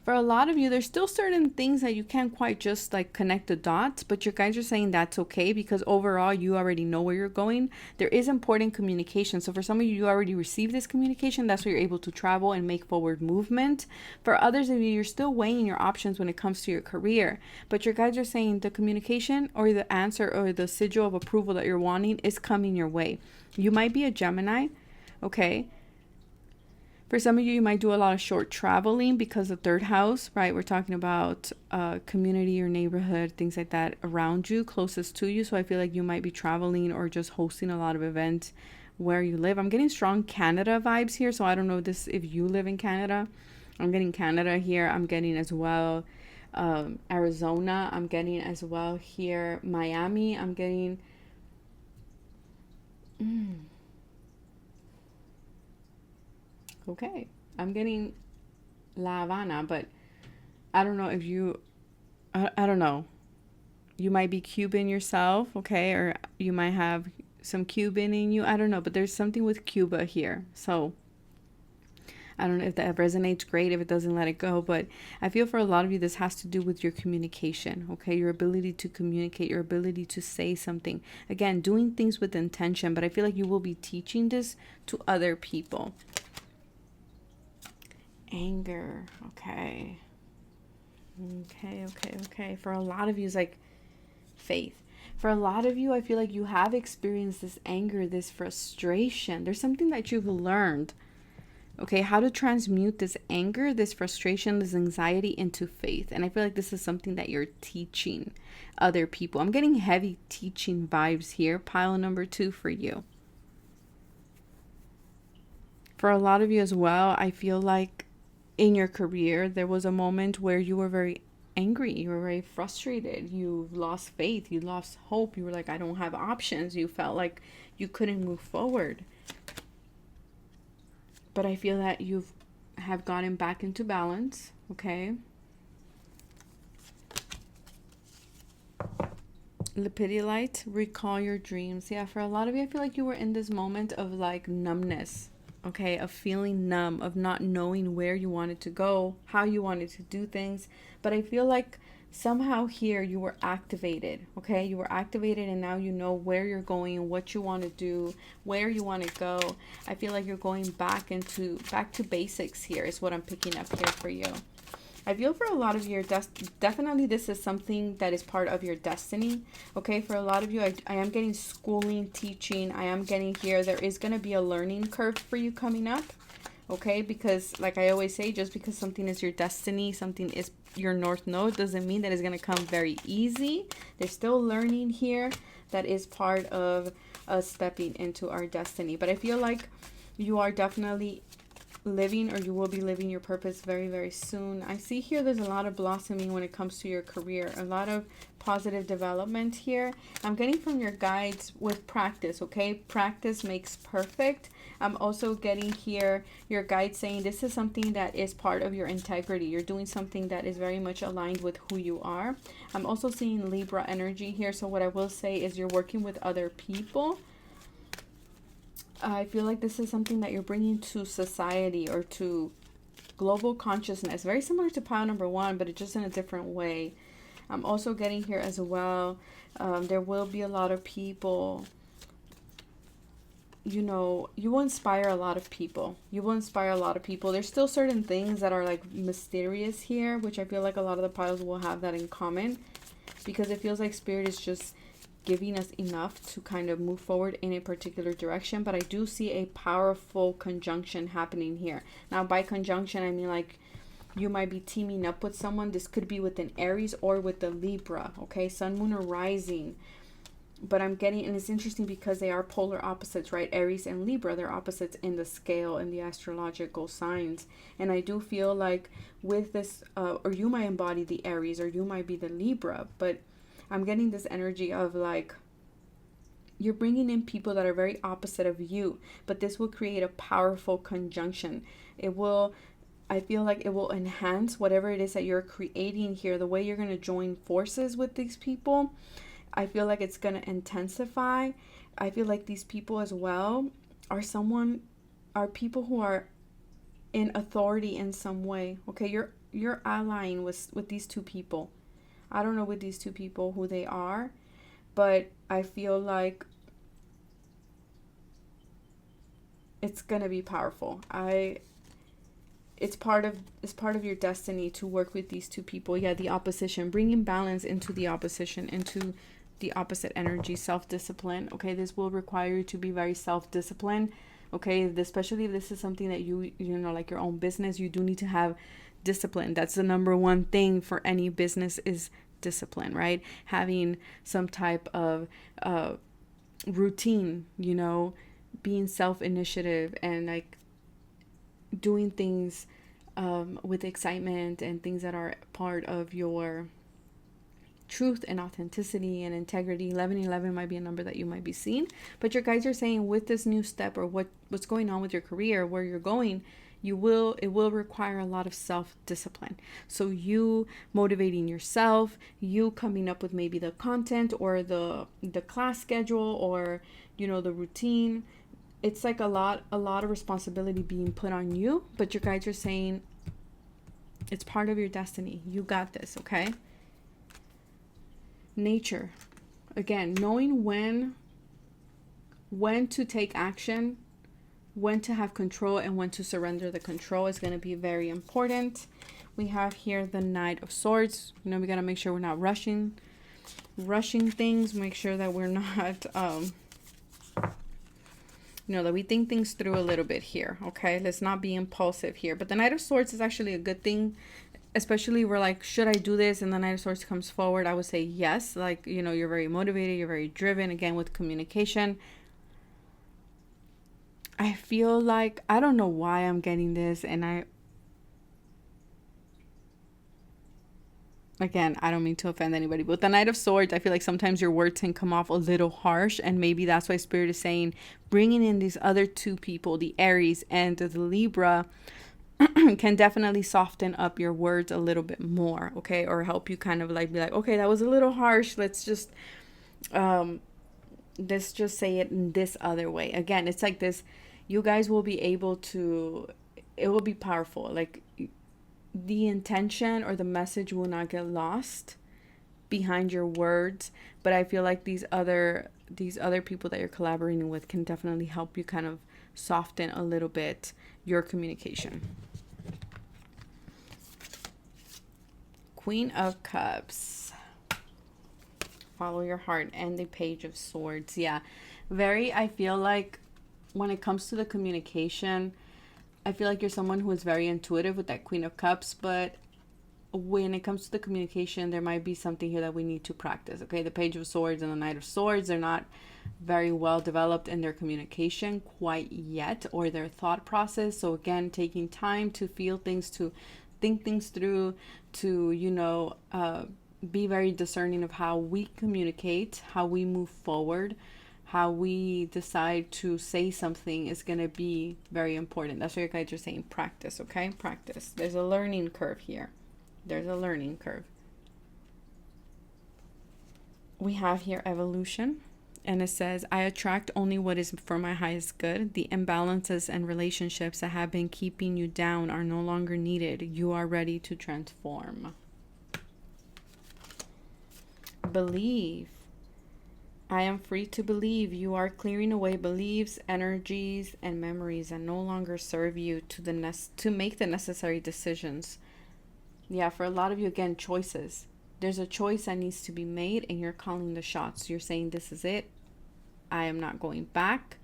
For a lot of you, there's still certain things that you can't quite just like connect the dots, but your guys are saying that's okay because overall you already know where you're going. There is important communication. So for some of you, you already received this communication. That's why you're able to travel and make forward movement. For others of you, you're still weighing your options when it comes to your career, but your guys are saying the communication or the answer or the sigil of approval that you're wanting is coming your way. You might be a Gemini, okay? For some of you, you might do a lot of short traveling because the 3rd house, right? We're talking about community or neighborhood, things like that around you, closest to you. So I feel like you might be traveling or just hosting a lot of events where you live. I'm getting strong Canada vibes here. So I don't know this if you live in Canada. I'm getting Canada here. I'm getting as well Arizona. I'm getting as well here Miami. I'm getting... Okay, I'm getting La Habana, but I don't know if you, I don't know. You might be Cuban yourself, okay? Or you might have some Cuban in you. I don't know, but there's something with Cuba here. So I don't know if that resonates great. If it doesn't, let it go. But I feel for a lot of you, this has to do with your communication, okay? Your ability to communicate, your ability to say something. Again, doing things with intention, but I feel like you will be teaching this to other people. Anger. Okay. For a lot of you, it's like faith. For a lot of you, I feel like you have experienced this anger, this frustration. There's something that you've learned, okay, how to transmute this anger, this frustration, this anxiety into faith. And I feel like this is something that you're teaching other people. I'm getting heavy teaching vibes here. Pile number 2 for you. For a lot of you as well, I feel like in your career, there was a moment where you were very angry. You were very frustrated. You lost faith. You lost hope. You were like, I don't have options. You felt like you couldn't move forward. But I feel that you have gotten back into balance, okay? Lepidolite, recall your dreams. Yeah, for a lot of you, I feel like you were in this moment of like numbness. Okay, of feeling numb, of not knowing where you wanted to go, how you wanted to do things. But I feel like somehow here you were activated, okay? You were activated and now you know where you're going, what you want to do, where you want to go. I feel like you're going back to basics here is what I'm picking up here for you. I feel for a lot of you, definitely this is something that is part of your destiny. Okay, for a lot of you, I am getting schooling, teaching. I am getting here. There is going to be a learning curve for you coming up. Okay, because like I always say, just because something is your destiny, something is your North Node, doesn't mean that it's going to come very easy. There's still learning here that is part of us stepping into our destiny. But I feel like you are definitely living, or you will be living your purpose very, very soon. I see here there's a lot of blossoming when it comes to your career, a lot of positive development here. I'm getting from your guides with practice, okay? Practice makes perfect. I'm also getting here your guide saying this is something that is part of your integrity. You're doing something that is very much aligned with who you are. I'm also seeing Libra energy here. So what I will say is you're working with other people. I feel like this is something that you're bringing to society or to global consciousness. Very similar to pile number 1, but it's just in a different way. I'm also getting here as well. There will be a lot of people, you know, you will inspire a lot of people. You will inspire a lot of people. There's still certain things that are like mysterious here, which I feel like a lot of the piles will have that in common. because it feels like Spirit is just giving us enough to kind of move forward in a particular direction. But I do see a powerful conjunction happening here. Now, by conjunction, I mean like you might be teaming up with someone. This could be with an Aries or with the Libra, okay? Sun, Moon, or Rising. But I'm getting, and it's interesting because they are polar opposites, right? Aries and Libra, they're opposites in the scale, in the astrological signs. And I do feel like with this, or you might embody the Aries, or you might be the Libra, but I'm getting this energy of like, you're bringing in people that are very opposite of you, but this will create a powerful conjunction. It will, I feel like it will enhance whatever it is that you're creating here, the way you're going to join forces with these people. I feel like it's going to intensify. I feel like these people as well are people who are in authority in some way. Okay, you're allying with these two people. I don't know with these two people who they are, but I feel like it's gonna be powerful. It's part of your destiny to work with these two people. Yeah, the opposition, bringing balance into the opposition, into the opposite energy, self-discipline. Okay, this will require you to be very self-disciplined. Okay, especially if this is something that you know, like your own business, you do need to have discipline. That's the number one thing for any business is discipline, right? Having some type of routine, you know, being self-initiative and like doing things with excitement and things that are part of your truth and authenticity and integrity. 1111 might be a number that you might be seeing, but your guides are saying with this new step, or what's going on with your career, where you're going, it will require a lot of self-discipline. So you motivating yourself, you coming up with maybe the content or the class schedule, or you know, the routine. It's like a lot of responsibility being put on you, but your guides are saying it's part of your destiny. You got this, okay? Nature. Again, knowing when to take action, when to have control, and when to surrender the control is going to be very important. We have here the Knight of Swords. You know, we got to make sure we're not rushing things. Make sure that we're not, you know, that we think things through a little bit here. Okay, let's not be impulsive here. But the Knight of Swords is actually a good thing, especially we're like, should I do this? And the Knight of Swords comes forward. I would say yes. Like, you know, you're very motivated. You're very driven. Again, with communication. I feel like, I don't know why I'm getting this. And again, I don't mean to offend anybody, but the Knight of Swords, I feel like sometimes your words can come off a little harsh. And maybe that's why Spirit is saying, bringing in these other two people, the Aries and the Libra, can definitely soften up your words a little bit more, okay? Or help you kind of like be like, okay, that was a little harsh. Let's just say it in this other way. Again, it's like this, you guys will be able to, it will be powerful. Like the intention or the message will not get lost behind your words, but I feel like these other people that you're collaborating with can definitely help you kind of soften a little bit your communication. Queen of Cups. Follow your heart. And the Page of Swords. Yeah, I feel like when it comes to the communication, I feel like you're someone who is very intuitive with that Queen of Cups, but when it comes to the communication, there might be something here that we need to practice. Okay, the Page of Swords and the Knight of Swords, they're not very well developed in their communication quite yet, or their thought process. So again, taking time to feel things, to think things through, to, you know, be very discerning of how we communicate, how we move forward, how we decide to say something is going to be very important. That's what your guides are saying. Practice, okay? Practice. There's a learning curve here. There's a learning curve. We have here evolution. And it says, I attract only what is for my highest good. The imbalances and relationships that have been keeping you down are no longer needed. You are ready to transform. Believe. I am free to believe. You are clearing away beliefs, energies, and memories that no longer serve you to make the necessary decisions. Yeah, for a lot of you, again, choices. There's a choice that needs to be made, and you're calling the shots. You're saying, this is it. I am not going back.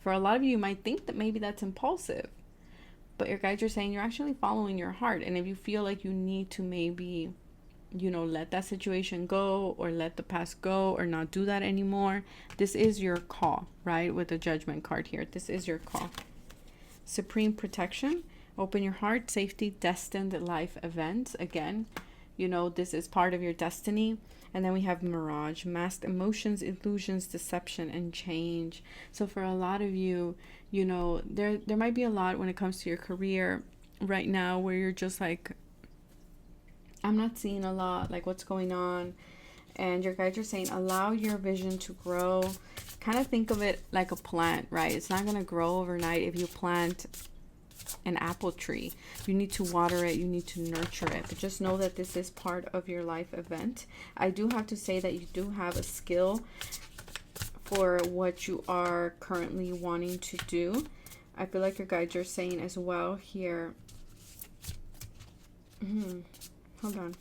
For a lot of you, you might think that maybe that's impulsive, but your guides are saying you're actually following your heart. And if you feel like you need to maybe, let that situation go, or let the past go, or not do that anymore, this is your call, right? With the Judgment card here, this is your call. Supreme protection, open your heart, safety, destined life events. Again, this is part of your destiny. And then we have mirage, masked emotions, illusions, deception, and change. So for a lot of you, there might be a lot when it comes to your career right now where you're just like, I'm not seeing a lot, like what's going on. And your guides are saying, allow your vision to grow. Kind of think of it like a plant, right? It's not going to grow overnight. If you plant an apple tree, you need to water it, you need to nurture it. But just know that this is part of your life event. I do have to say that you do have a skill for what you are currently wanting to do. I feel like your guides are saying as well here. Hold on.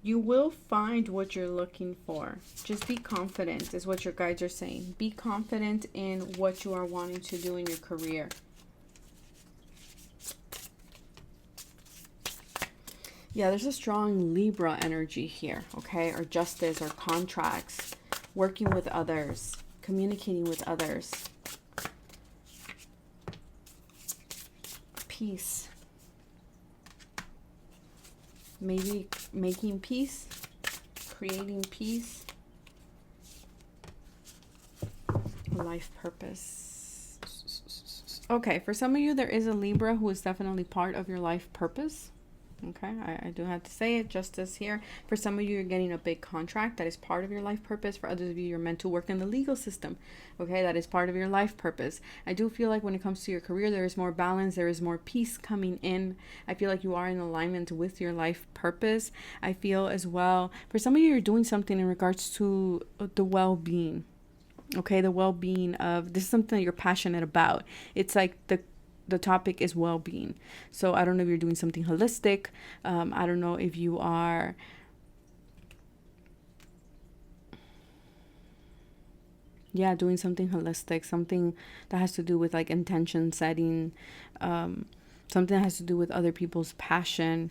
You will find what you're looking for. Just be confident is what your guides are saying. Be confident in what you are wanting to do in your career. Yeah, there's a strong Libra energy here, okay? Or justice, or contracts, working with others, communicating with others. Peace. Maybe making peace, creating peace. Life purpose. Okay, for some of you, there is a Libra who is definitely part of your life purpose. Okay, I do have to say it, justice here. For some of you, you're getting a big contract that is part of your life purpose. For others of you, you're meant to work in the legal system. Okay, that is part of your life purpose. I do feel like when it comes to your career, there is more balance, there is more peace coming in. I feel like you are in alignment with your life purpose. I feel as well, for some of you, you're doing something in regards to the well-being. Okay, the well-being of, this is something that you're passionate about. It's like the topic is well-being. So I don't know if you're doing something holistic. I don't know if you are doing something holistic, something that has to do with like intention setting, something that has to do with other people's passion.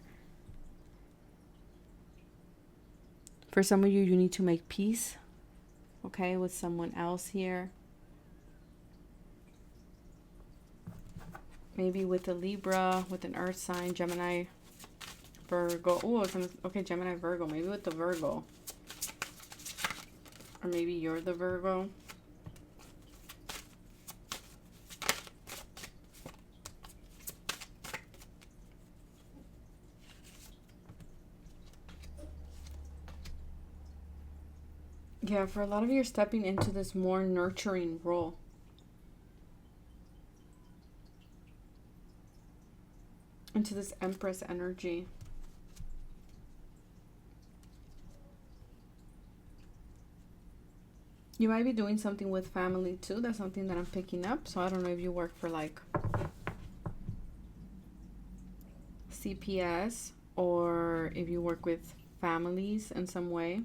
For some of you, you need to make peace, okay, with someone else here. Maybe with a Libra, with an earth sign, Gemini, Virgo. Oh, okay, Gemini, Virgo. Maybe with the Virgo. Or maybe you're the Virgo. Yeah, for a lot of you, you're stepping into this more nurturing role. Into this Empress energy. You might be doing something with family too. That's something that I'm picking up. So I don't know if you work for like CPS or if you work with families in some way.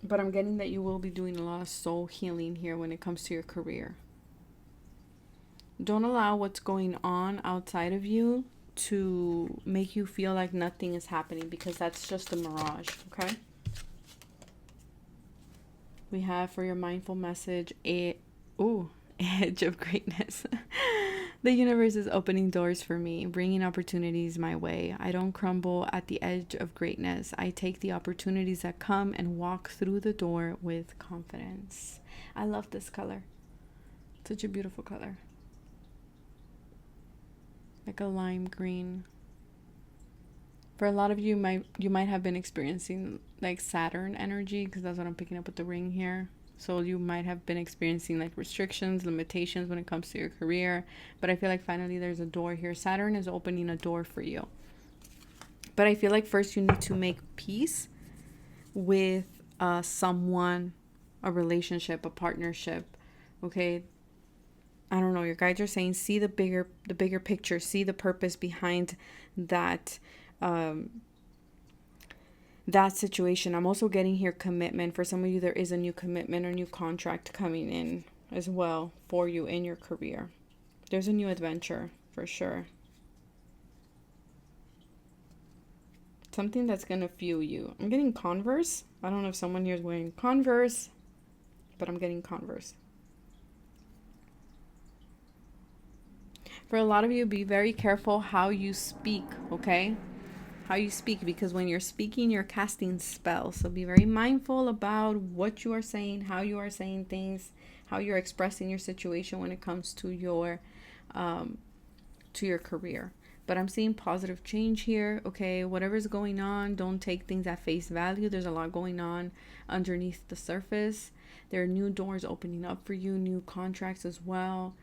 But I'm getting that you will be doing a lot of soul healing here when it comes to your career. Don't allow what's going on outside of you to make you feel like nothing is happening, because that's just a mirage, okay? We have for your mindful message, edge of greatness. The universe is opening doors for me, bringing opportunities my way. I don't crumble at the edge of greatness. I take the opportunities that come and walk through the door with confidence. I love this color. Such a beautiful color. Like a lime green. For a lot of you, you might have been experiencing like Saturn energy, because that's what I'm picking up with the ring here. So you might have been experiencing like restrictions, limitations when it comes to your career. But I feel like finally there's a door here. Saturn is opening a door for you. But I feel like first you need to make peace with someone, a relationship, a partnership. Okay. I don't know, your guides are saying see the bigger picture, see the purpose behind that that situation. I'm also getting here commitment. For some of you, there is a new commitment or new contract coming in as well for you in your career. There's a new adventure for sure. Something that's going to fuel you. I'm getting Converse. I don't know if someone here is wearing Converse, but I'm getting Converse. For a lot of you, be very careful how you speak, okay? How you speak, because when you're speaking, you're casting spells. So be very mindful about what you are saying, how you are saying things, how you're expressing your situation when it comes to your career. But I'm seeing positive change here, okay? Whatever's going on, don't take things at face value. There's a lot going on underneath the surface. There are new doors opening up for you, new contracts as well.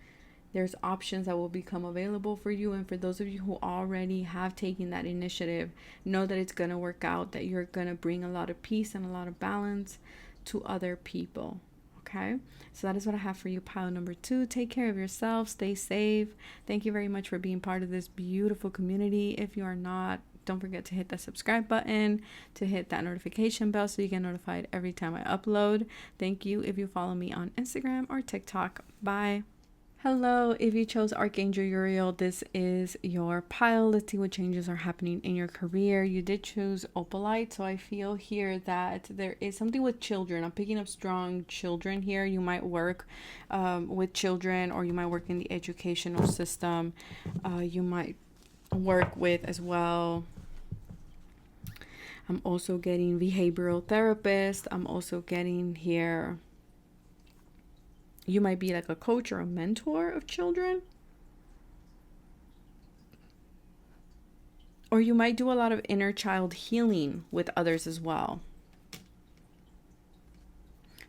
There's options that will become available for you. And for those of you who already have taken that initiative, know that it's going to work out, that you're going to bring a lot of peace and a lot of balance to other people. Okay, so that is what I have for you, pile number 2. Take care of yourself. Stay safe. Thank you very much for being part of this beautiful community. If you are not, don't forget to hit that subscribe button, to hit that notification bell so you get notified every time I upload. Thank you if you follow me on Instagram or TikTok. Bye. Hello, if you chose Archangel Uriel, this is your pile. Let's see what changes are happening in your career. You did choose Opalite, so I feel here that there is something with children. I'm picking up strong children here. You might work with children, or you might work in the educational system. You might work with as well. I'm also getting behavioral therapist. I'm also getting here, you might be like a coach or a mentor of children. Or you might do a lot of inner child healing with others as well.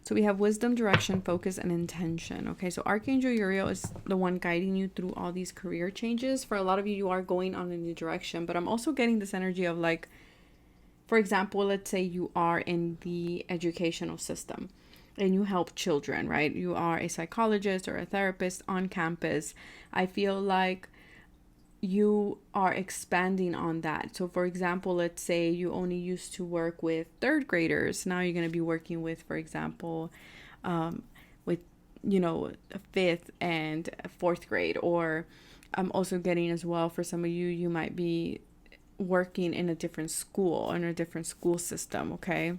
So we have wisdom, direction, focus, and intention. Okay, so Archangel Uriel is the one guiding you through all these career changes. For a lot of you, you are going on a new direction. But I'm also getting this energy of like, for example, let's say you are in the educational system and you help children, right? You are a psychologist or a therapist on campus. I feel like you are expanding on that. So for example, let's say you only used to work with 3rd graders. Now you're going to be working with, for example, with, 5th and 4th grade. Or I'm also getting as well, for some of you, you might be working in a different school, in a different school system, okay?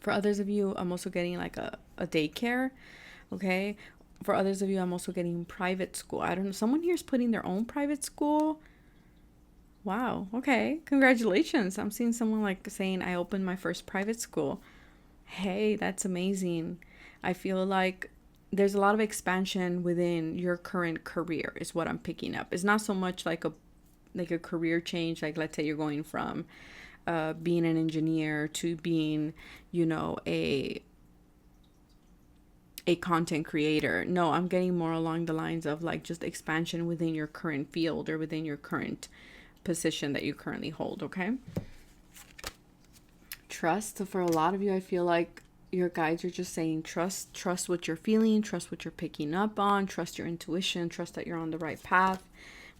For others of you, I'm also getting like a daycare, okay? For others of you, I'm also getting private school. I don't know. Someone here is putting their own private school. Wow. Okay. Congratulations. I'm seeing someone like saying, I opened my first private school. Hey, that's amazing. I feel like there's a lot of expansion within your current career is what I'm picking up. It's not so much like a career change. Like, let's say you're going from being an engineer to being, a content creator. No, I'm getting more along the lines of like just expansion within your current field or within your current position that you currently hold, okay? Trust. So for a lot of you, I feel like your guides are just saying trust what you're feeling, trust what you're picking up on, trust your intuition, trust that you're on the right path.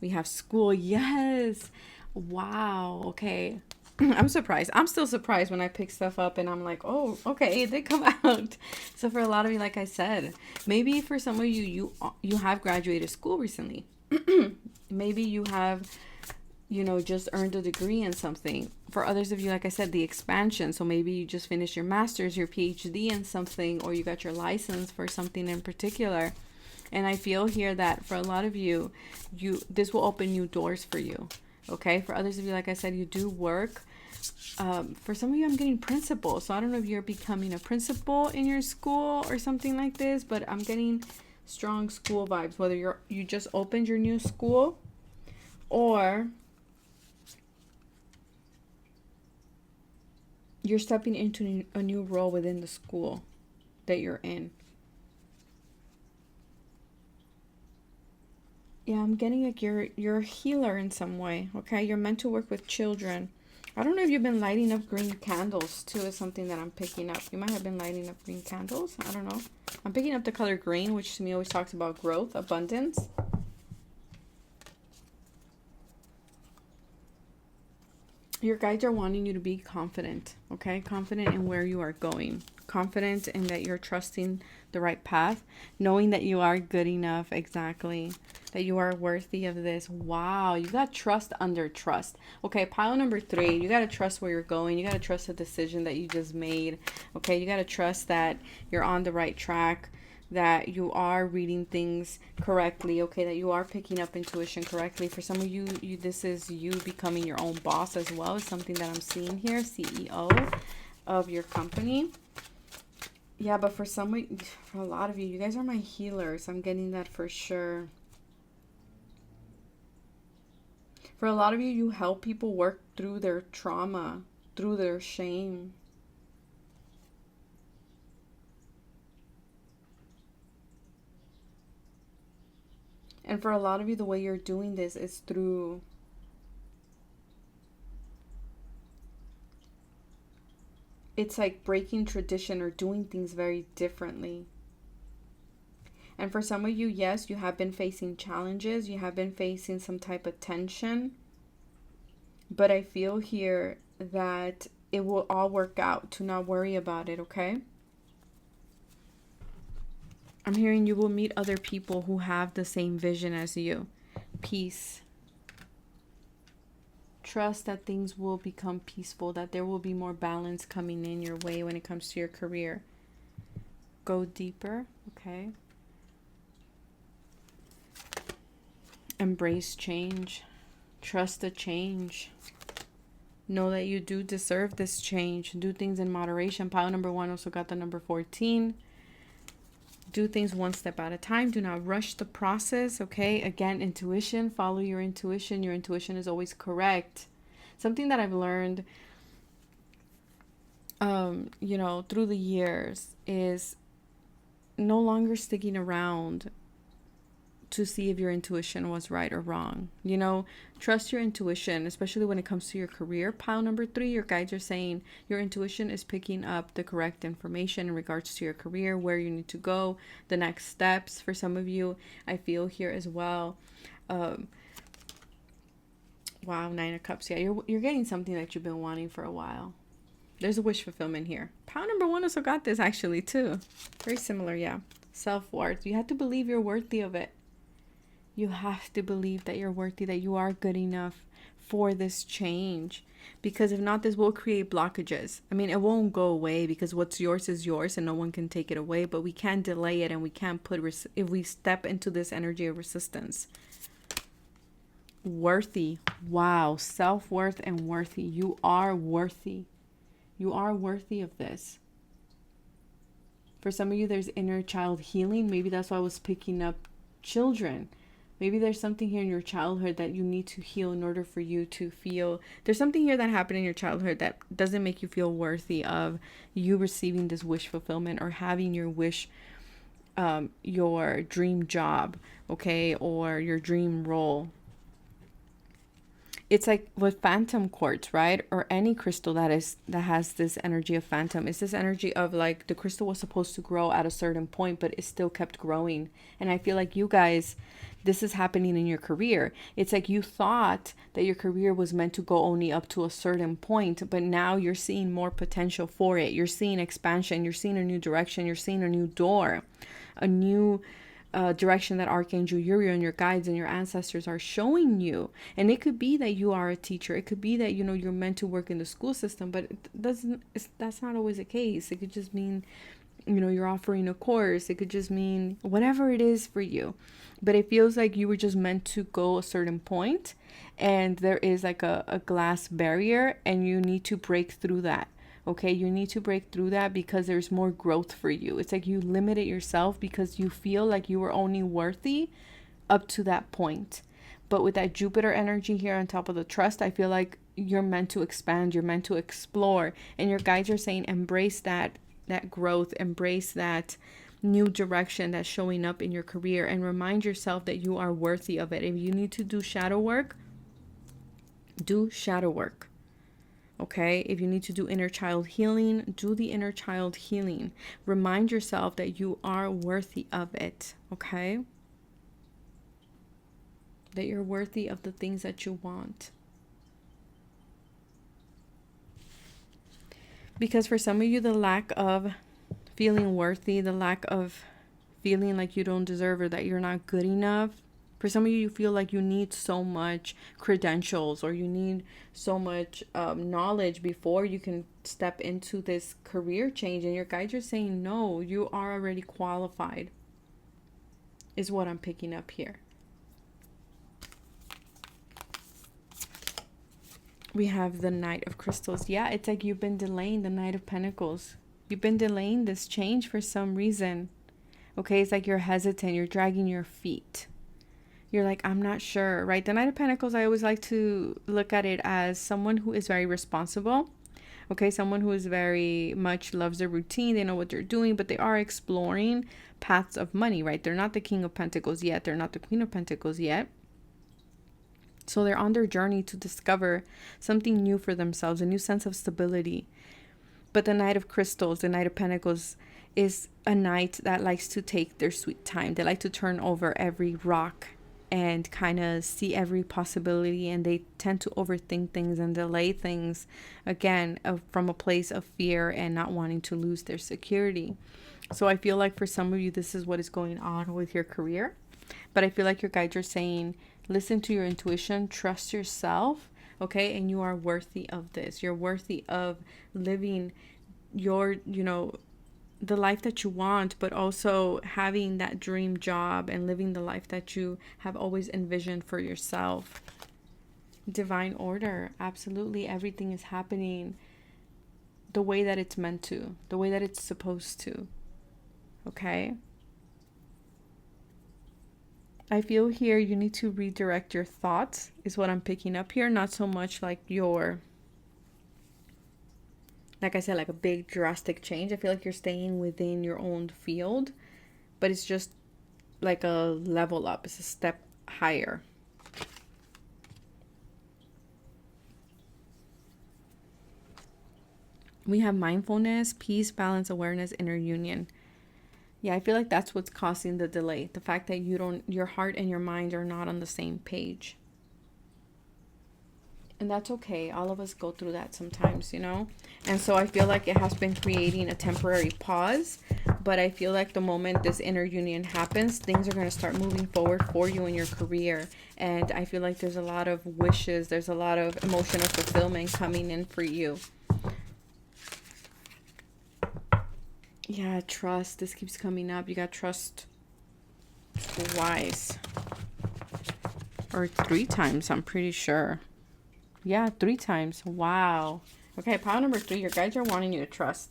We have school. Yes. Wow. Okay. I'm surprised. I'm still surprised when I pick stuff up and I'm like, oh, okay, it did come out. So for a lot of you, like I said, maybe for some of you, you have graduated school recently. Maybe you have, just earned a degree in something. For others of you, like I said, the expansion. So maybe you just finished your master's, your PhD in something, or you got your license for something in particular. And I feel here that for a lot of you, this will open new doors for you. Okay, for others of you, like I said, you do work. For some of you, I'm getting principal. So I don't know if you're becoming a principal in your school or something like this, but I'm getting strong school vibes. Whether you just opened your new school, or you're stepping into a new role within the school that you're in. Yeah, I'm getting like you're a healer in some way, okay? You're meant to work with children. I don't know if you've been lighting up green candles too, is something that I'm picking up. You might have been lighting up green candles. I don't know. I'm picking up the color green, which to me always talks about growth, abundance. Your guides are wanting you to be confident, okay? Confident in where you are going. Confident in that you're trusting the right path. Knowing that you are good enough, exactly. That you are worthy of this. Wow, you got trust under trust. Okay, pile number 3. You got to trust where you're going. You got to trust the decision that you just made. Okay, you got to trust that you're on the right track. That you are reading things correctly, okay, that you are picking up intuition correctly. For some of you, this is you becoming your own boss as well. It's something that I'm seeing here, CEO of your company. Yeah, but for a lot of you, you guys are my healers. I'm getting that for sure. For a lot of you, you help people work through their trauma, through their shame. And for a lot of you, the way you're doing this is through it's like breaking tradition or doing things very differently. And for some of you, yes, you have been facing challenges. You have been facing some type of tension. But I feel here that it will all work out. To not worry about it, okay? I'm hearing you will meet other people who have the same vision as you. Peace. Trust that things will become peaceful, that there will be more balance coming in your way when it comes to your career. Go deeper, okay? Embrace change. Trust the change. Know that you do deserve this change. Do things in moderation. Pile number 1 also got the number 14. Do things one step at a time. Do not rush the process, okay? Again, intuition. Follow your intuition. Your intuition is always correct. Something that I've learned, through the years is no longer sticking around to see if your intuition was right or wrong. Trust your intuition, especially when it comes to your career. Pile number 3, your guides are saying your intuition is picking up the correct information in regards to your career, where you need to go, the next steps. For some of you, I feel here as well. Wow, 9 of Cups. Yeah, you're getting something that you've been wanting for a while. There's a wish fulfillment here. Pile number 1 also got this actually too. Very similar, yeah. Self-worth. You have to believe you're worthy of it. You have to believe that you're worthy, that you are good enough for this change. Because if not, this will create blockages. I mean, it won't go away because what's yours is yours and no one can take it away. But we can delay it, and we can if we step into this energy of resistance. Worthy. Wow. Self-worth and worthy. You are worthy. You are worthy of this. For some of you, there's inner child healing. Maybe that's why I was picking up children. Maybe there's something here in your childhood that you need to heal in order for you to feel. There's something here that happened in your childhood that doesn't make you feel worthy of you receiving this wish fulfillment or having your wish, your dream job, okay, or your dream role. It's like with phantom quartz, right? Or any crystal that has this energy of phantom. It's this energy of like the crystal was supposed to grow at a certain point, but it still kept growing. And I feel like you guys, this is happening in your career. It's like you thought that your career was meant to go only up to a certain point, but now you're seeing more potential for it. You're seeing expansion. You're seeing a new direction. You're seeing a new door, a new direction that Archangel Uriel and your guides and your ancestors are showing you. And it could be that you are a teacher. It could be that, you're meant to work in the school system, but that's not always the case. It could just mean, you're offering a course. It could just mean whatever it is for you. But it feels like you were just meant to go a certain point, and there is like a glass barrier, and you need to break through that. Okay, you need to break through that because there's more growth for you. It's like you limited yourself because you feel like you were only worthy up to that point. But with that Jupiter energy here on top of the trust, I feel like you're meant to expand, you're meant to explore. And your guides are saying embrace that growth, embrace that new direction that's showing up in your career, and remind yourself that you are worthy of it. If you need to do shadow work, do shadow work. Okay, if you need to do inner child healing, do the inner child healing. Remind yourself that you are worthy of it. Okay, that you're worthy of the things that you want. Because for some of you, the lack of feeling worthy, the lack of feeling like you don't deserve or that you're not good enough, for some of you, you feel like you need so much credentials or you need so much knowledge before you can step into this career change. And your guides are saying, no, you are already qualified, is what I'm picking up here. We have the Knight of Crystals. Yeah, it's like you've been delaying the Knight of Pentacles. You've been delaying this change for some reason. Okay, it's like you're hesitant. You're dragging your feet. You're like, I'm not sure, right? The Knight of Pentacles, I always like to look at it as someone who is very responsible. Okay, someone who is very much loves their routine. They know what they're doing, but they are exploring paths of money, right? They're not the King of Pentacles yet. They're not the Queen of Pentacles yet. So they're on their journey to discover something new for themselves, a new sense of stability. But the Knight of Crystals, the Knight of Pentacles, is a knight that likes to take their sweet time. They like to turn over every rock and kind of see every possibility, and they tend to overthink things and delay things, again, from a place of fear and not wanting to lose their security. So I feel like for some of you, this is what is going on with your career. But I feel like your guides are saying, listen to your intuition, trust yourself, okay? And you are worthy of this. You're worthy of living your, the life that you want, but also having that dream job and living the life that you have always envisioned for yourself. Divine order. Absolutely. Everything is happening the way that it's meant to, the way that it's supposed to. Okay? I feel here you need to redirect your thoughts, is what I'm picking up here. Not so much like like I said, like a big drastic change. I feel like you're staying within your own field, but it's just like a level up. It's a step higher. We have mindfulness, peace, balance, awareness, inner union. Yeah, I feel like that's what's causing the delay. The fact that your heart and your mind are not on the same page. And that's okay. All of us go through that sometimes, And so I feel like it has been creating a temporary pause. But I feel like the moment this inner union happens, things are going to start moving forward for you in your career. And I feel like there's a lot of wishes. There's a lot of emotional fulfillment coming in for you. Yeah, trust. This keeps coming up. You got trust twice. Or 3 times, I'm pretty sure. Yeah, 3 times. Wow. Okay, pile number 3. Your guides are wanting you to trust.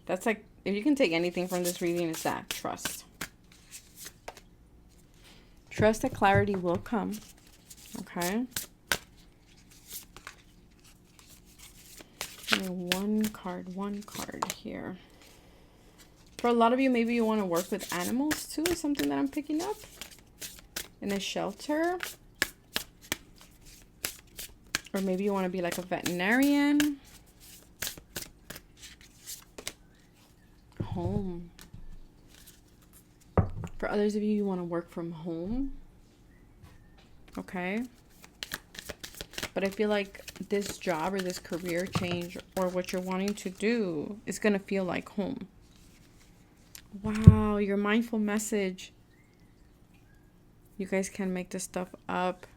That's like, if you can take anything from this reading, it's that. Trust. Trust that clarity will come. Okay. One card here. For a lot of you, maybe you want to work with animals too, is something that I'm picking up. In a shelter. Or maybe you want to be like a veterinarian. Home. For others of you, you want to work from home. Okay. But I feel like this job or this career change or what you're wanting to do is going to feel like home. Wow, your mindful message. You guys can make this stuff up.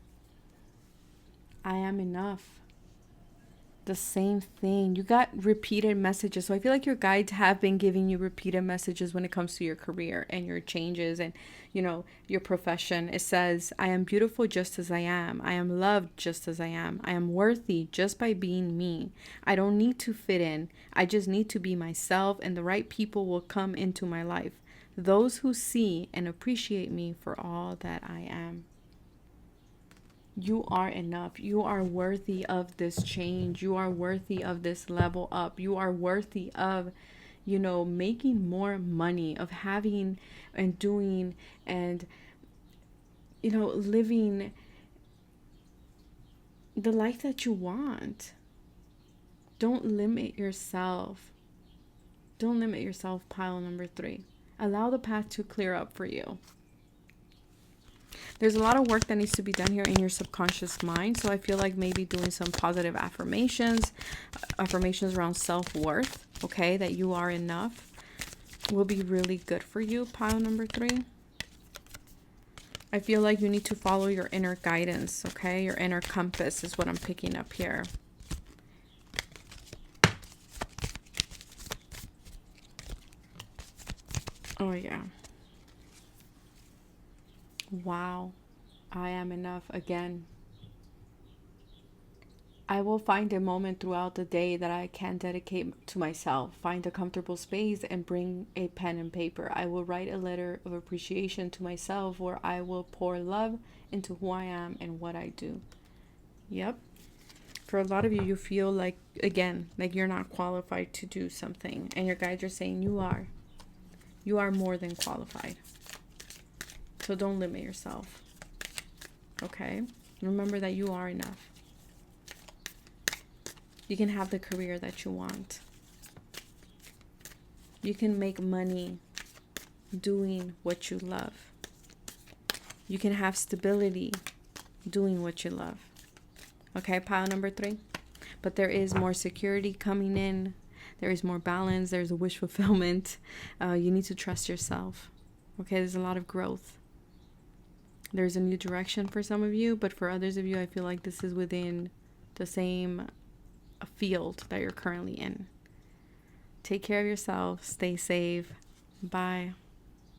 I am enough. The same thing. You got repeated messages. So I feel like your guides have been giving you repeated messages when it comes to your career and your changes and, your profession. It says, I am beautiful just as I am. I am loved just as I am. I am worthy just by being me. I don't need to fit in. I just need to be myself, and the right people will come into my life. Those who see and appreciate me for all that I am. You are enough. You are worthy of this change. You are worthy of this level up. You are worthy of, making more money, of having and doing and, living the life that you want. Don't limit yourself. Don't limit yourself, pile number 3. Allow the path to clear up for you. There's a lot of work that needs to be done here in your subconscious mind. So I feel like maybe doing some positive affirmations around self-worth, okay, that you are enough, will be really good for you, pile number 3. I feel like you need to follow your inner guidance, okay? Your inner compass is what I'm picking up here. Oh, yeah. Wow. I am enough again. I will find a moment throughout the day that I can dedicate to myself. Find a comfortable space and bring a pen and paper. I will write a letter of appreciation to myself where I will pour love into who I am and what I do. Yep. For a lot of you, you feel like, again, like you're not qualified to do something. And your guides are saying you are. You are more than qualified. So don't limit yourself. Okay? Remember that you are enough. You can have the career that you want. You can make money doing what you love. You can have stability doing what you love. Okay, pile number 3. But there is more security coming in. There is more balance. There's a wish fulfillment. You need to trust yourself. Okay, there's a lot of growth. There's a new direction for some of you, but for others of you, I feel like this is within the same field that you're currently in. Take care of yourself. Stay safe. Bye.